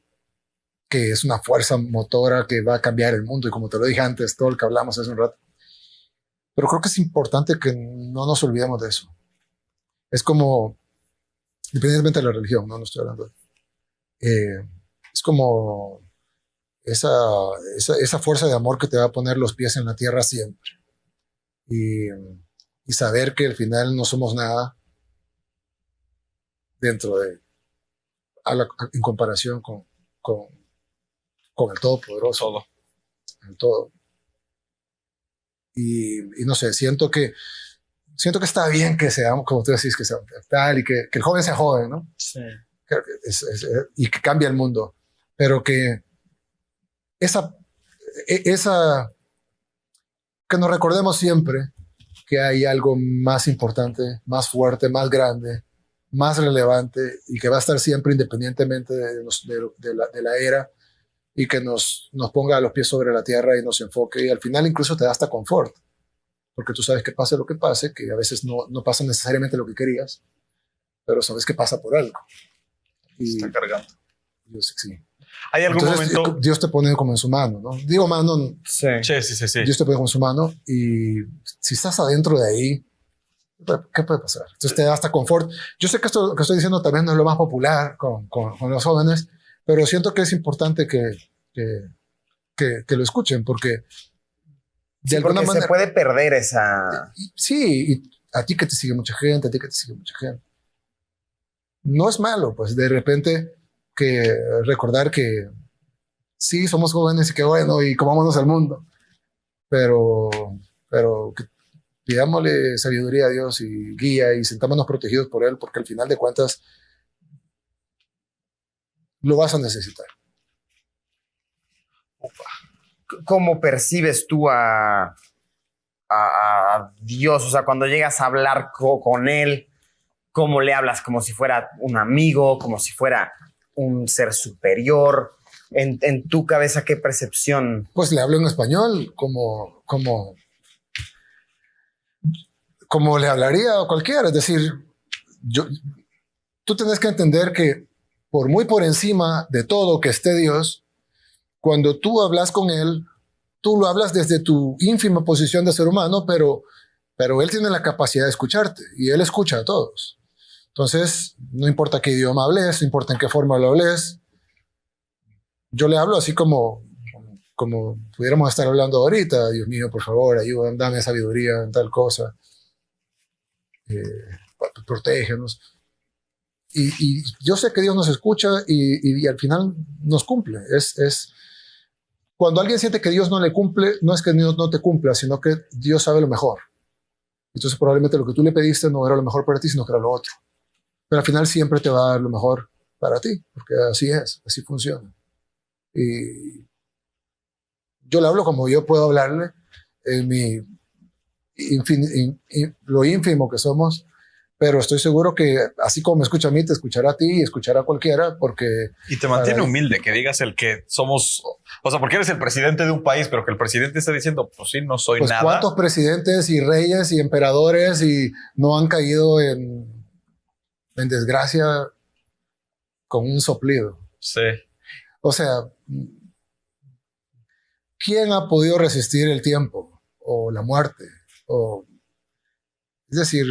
que es una fuerza motora que va a cambiar el mundo, y como te lo dije antes, todo lo que hablamos hace un rato, pero creo que es importante que no nos olvidemos de eso. Es como, independientemente de la religión, no estoy hablando, es como esa fuerza de amor que te va a poner los pies en la tierra siempre. Y saber que al final no somos nada dentro de, en comparación con el Todopoderoso. Todo. El todo. Y no sé, siento que está bien que seamos, como tú decís, que sea tal y que el joven sea joven, ¿no? Sí. Y que cambie el mundo. Pero que que nos recordemos siempre que hay algo más importante, más fuerte, más grande, más relevante y que va a estar siempre independientemente de la era y que nos ponga los pies sobre la tierra y nos enfoque y al final incluso te da hasta confort. porque tú sabes que pase lo que pase, que a veces no pasa necesariamente lo que querías, pero sabes que pasa por algo. Y está cargando. Yo sé que sí. ¿Hay algún momento? Dios te pone como en su mano, ¿no? Digo mano. Sí. Dios te pone como en su mano y si estás adentro de ahí, ¿qué puede pasar? Entonces te da hasta confort. Yo sé que esto que estoy diciendo también no es lo más popular con los jóvenes, pero siento que es importante que lo escuchen porque de alguna manera se puede perder esa... Sí, y a ti que te sigue mucha gente, No es malo, pues de repente que recordar que sí, somos jóvenes y que bueno, y comámonos al mundo, pero que pidámosle sabiduría a Dios y guía y sentámonos protegidos por Él, porque al final de cuentas lo vas a necesitar. ¿Cómo percibes tú a Dios? O sea, cuando llegas a hablar con Él, ¿cómo le hablas? ¿Como si fuera un amigo? ¿Como si fuera un ser superior? En tu cabeza, ¿qué percepción? Pues le hablo en español, como le hablaría a cualquiera. Es decir, tú tienes que entender que por encima de todo que esté Dios, cuando tú hablas con Él, tú lo hablas desde tu ínfima posición de ser humano, pero Él tiene la capacidad de escucharte y Él escucha a todos. Entonces, no importa qué idioma hables, no importa en qué forma lo hables, yo le hablo así como pudiéramos estar hablando ahorita. Dios mío, por favor, ayúdame, dame sabiduría en tal cosa. Protégenos. Y yo sé que Dios nos escucha y al final nos cumple. Cuando alguien siente que Dios no le cumple, no es que Dios no te cumpla, sino que Dios sabe lo mejor. Entonces probablemente lo que tú le pediste no era lo mejor para ti, sino que era lo otro. Pero al final siempre te va a dar lo mejor para ti, porque así es, así funciona. Y yo le hablo como yo puedo hablarle en lo ínfimo que somos, pero estoy seguro que así como me escucha a mí, te escuchará a ti y escuchará a cualquiera, porque... Y te mantiene humilde, que digas el que somos... O sea, porque eres el presidente de un país, pero que el presidente está diciendo, pues sí, no soy pues nada. ¿Cuántos presidentes y reyes y emperadores y no han caído en desgracia con un soplido? Sí. O sea, ¿quién ha podido resistir el tiempo o la muerte? Es decir,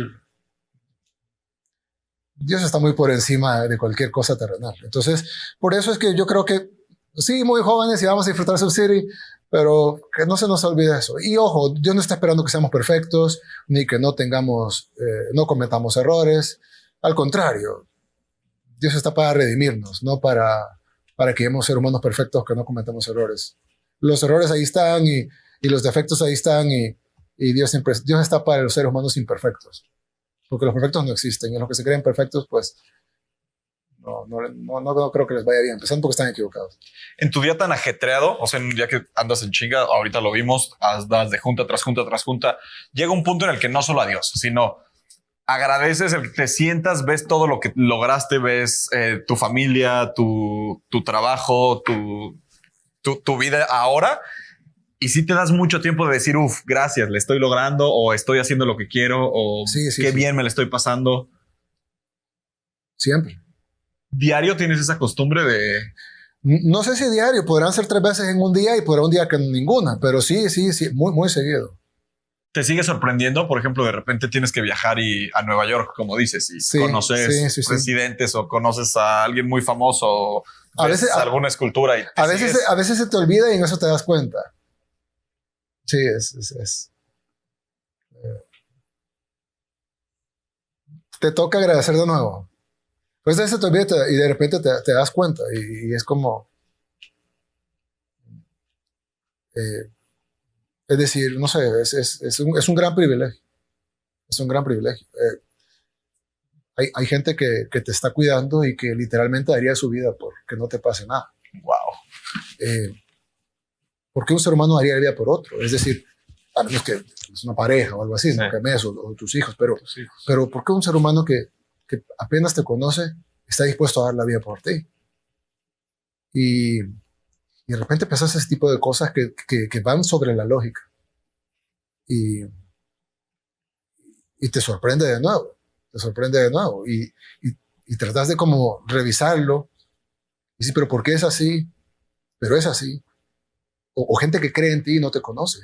Dios está muy por encima de cualquier cosa terrenal. Entonces, por eso es que yo creo que sí, muy jóvenes y vamos a disfrutar Sioux City, pero que no se nos olvide eso. Y ojo, Dios no está esperando que seamos perfectos, ni que no cometamos errores. Al contrario, Dios está para redimirnos, no para que seamos seres humanos perfectos que no cometamos errores. Los errores ahí están y los defectos ahí están y Dios está para los seres humanos imperfectos. Porque los perfectos no existen y los que se creen perfectos, pues no creo que les vaya bien, empezando porque están equivocados. En tu día tan ajetreado, o sea, en un día que andas en chinga, ahorita lo vimos, andas de junta tras junta tras junta, llega un punto en el que no solo a Dios, sino agradeces el que te sientas, ves todo lo que lograste, ves tu familia, tu trabajo, tu vida ahora. Y sí te das mucho tiempo de decir, gracias, le estoy logrando, o estoy haciendo lo que quiero, o qué bien me le estoy pasando. Siempre. ¿Diario tienes esa costumbre de...? No sé si diario, podrán ser 3 veces en un día y podrá un día que ninguna, pero sí, muy, muy seguido. ¿Te sigue sorprendiendo? Por ejemplo, de repente tienes que viajar a Nueva York, como dices, y conoces presidentes o conoces a alguien muy famoso, o a veces alguna escultura. Y a veces se te olvida y en eso te das cuenta. Sí, te toca agradecer de nuevo. Pues se te olvida y de repente te das cuenta y es como... es decir, no sé, es un gran privilegio. Es un gran privilegio. Hay gente que te está cuidando y que literalmente daría su vida por que no te pase nada. Wow. ¿Por qué un ser humano daría la vida por otro? Es decir, a menos que es una pareja o algo así, ¿no? Que ames o tus hijos, pero ¿por qué un ser humano que apenas te conoce está dispuesto a dar la vida por ti? Y de repente pensás ese tipo de cosas que van sobre la lógica. Y y te sorprende de nuevo. Y tratas de como revisarlo. Y sí, pero ¿por qué es así? Pero es así. O gente que cree en ti y no te conoce.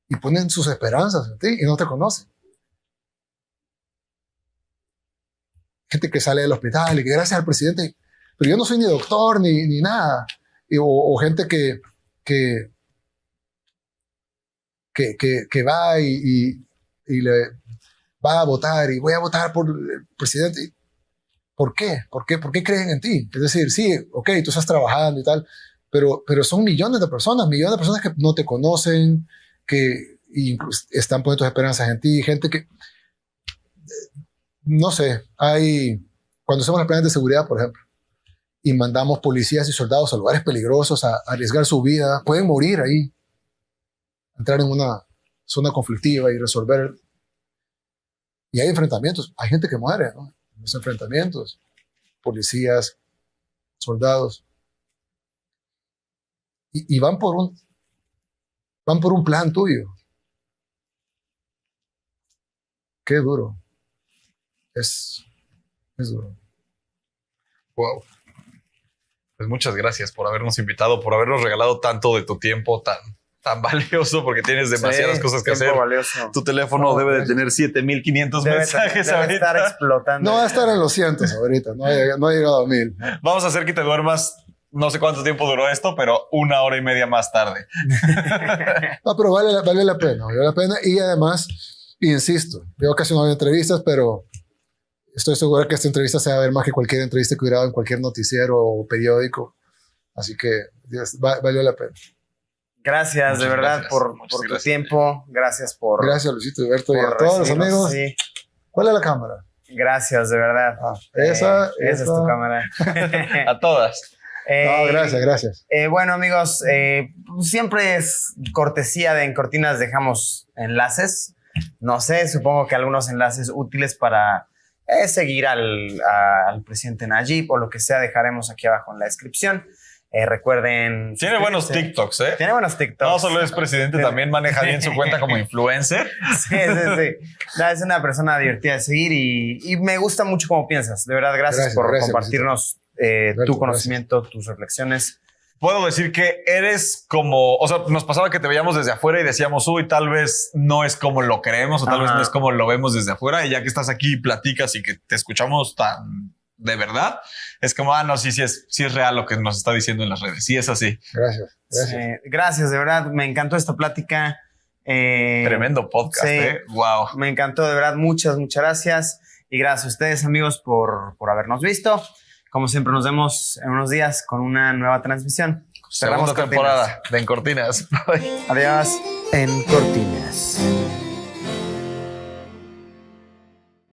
Y ponen sus esperanzas en ti y no te conocen. Gente que sale del hospital y que gracias al presidente, pero yo no soy ni doctor ni nada. O gente que va y le va a votar y voy a votar por el presidente. ¿Por qué? ¿Por qué creen en ti? Es decir, sí, ok, tú estás trabajando y tal, pero son millones de personas que no te conocen, que incluso están poniendo sus esperanzas en ti, gente que, no sé, cuando hacemos los planes de seguridad, por ejemplo, y mandamos policías y soldados a lugares peligrosos a arriesgar su vida, pueden morir ahí, entrar en una zona conflictiva y resolver. Y hay enfrentamientos, hay gente que muere, ¿no? En los enfrentamientos, policías, soldados. Y van por un plan tuyo. Qué duro. Es duro. Wow. Pues muchas gracias por habernos invitado, por habernos regalado tanto de tu tiempo tan valioso, porque tienes demasiadas cosas que hacer. Valioso. Tu teléfono debe de tener 7,500 mensajes debe ahorita. Estar explotando. No va a estar en los cientos ahorita, no ha llegado a 1000. Vamos a hacer que te duermas, no sé cuánto tiempo duró esto, pero 1 hora y media más tarde. No, pero vale la pena. Y además, insisto, yo casi no hago entrevistas, pero estoy seguro que esta entrevista se va a ver más que cualquier entrevista que hubiera dado en cualquier noticiero o periódico. Así que valió la pena. Gracias, de verdad, por tu tiempo. Gracias por... Gracias, Luisito Alberto, y a todos los amigos. Sí. ¿Cuál es la cámara? Gracias, de verdad. Esa es tu cámara. A todas. Gracias. Bueno, amigos, siempre es cortesía de En Cortinas dejamos enlaces. No sé, supongo que algunos enlaces útiles para seguir al presidente Nayib o lo que sea, dejaremos aquí abajo en la descripción. Recuerden... Tiene buenos TikToks, ¿eh? Tiene buenos TikToks. No solo es presidente, también maneja bien su cuenta como influencer. Sí. No, es una persona divertida de seguir y me gusta mucho cómo piensas. De verdad, gracias por compartirnos tu conocimiento, tus reflexiones. Puedo decir que eres como... O sea, nos pasaba que te veíamos desde afuera y decíamos, uy, tal vez no es como lo creemos o tal vez no es como lo vemos desde afuera. Y ya que estás aquí y platicas y que te escuchamos tan... de verdad, es como, no, sí es real lo que nos está diciendo en las redes. Sí, es así. Gracias. Gracias, de verdad. Me encantó esta plática. Tremendo podcast, sí, Wow. Me encantó, de verdad. Muchas gracias. Y gracias a ustedes, amigos, por habernos visto. Como siempre, nos vemos en unos días con una nueva transmisión. Segunda temporada de En Cortinas. Adiós. En Cortinas.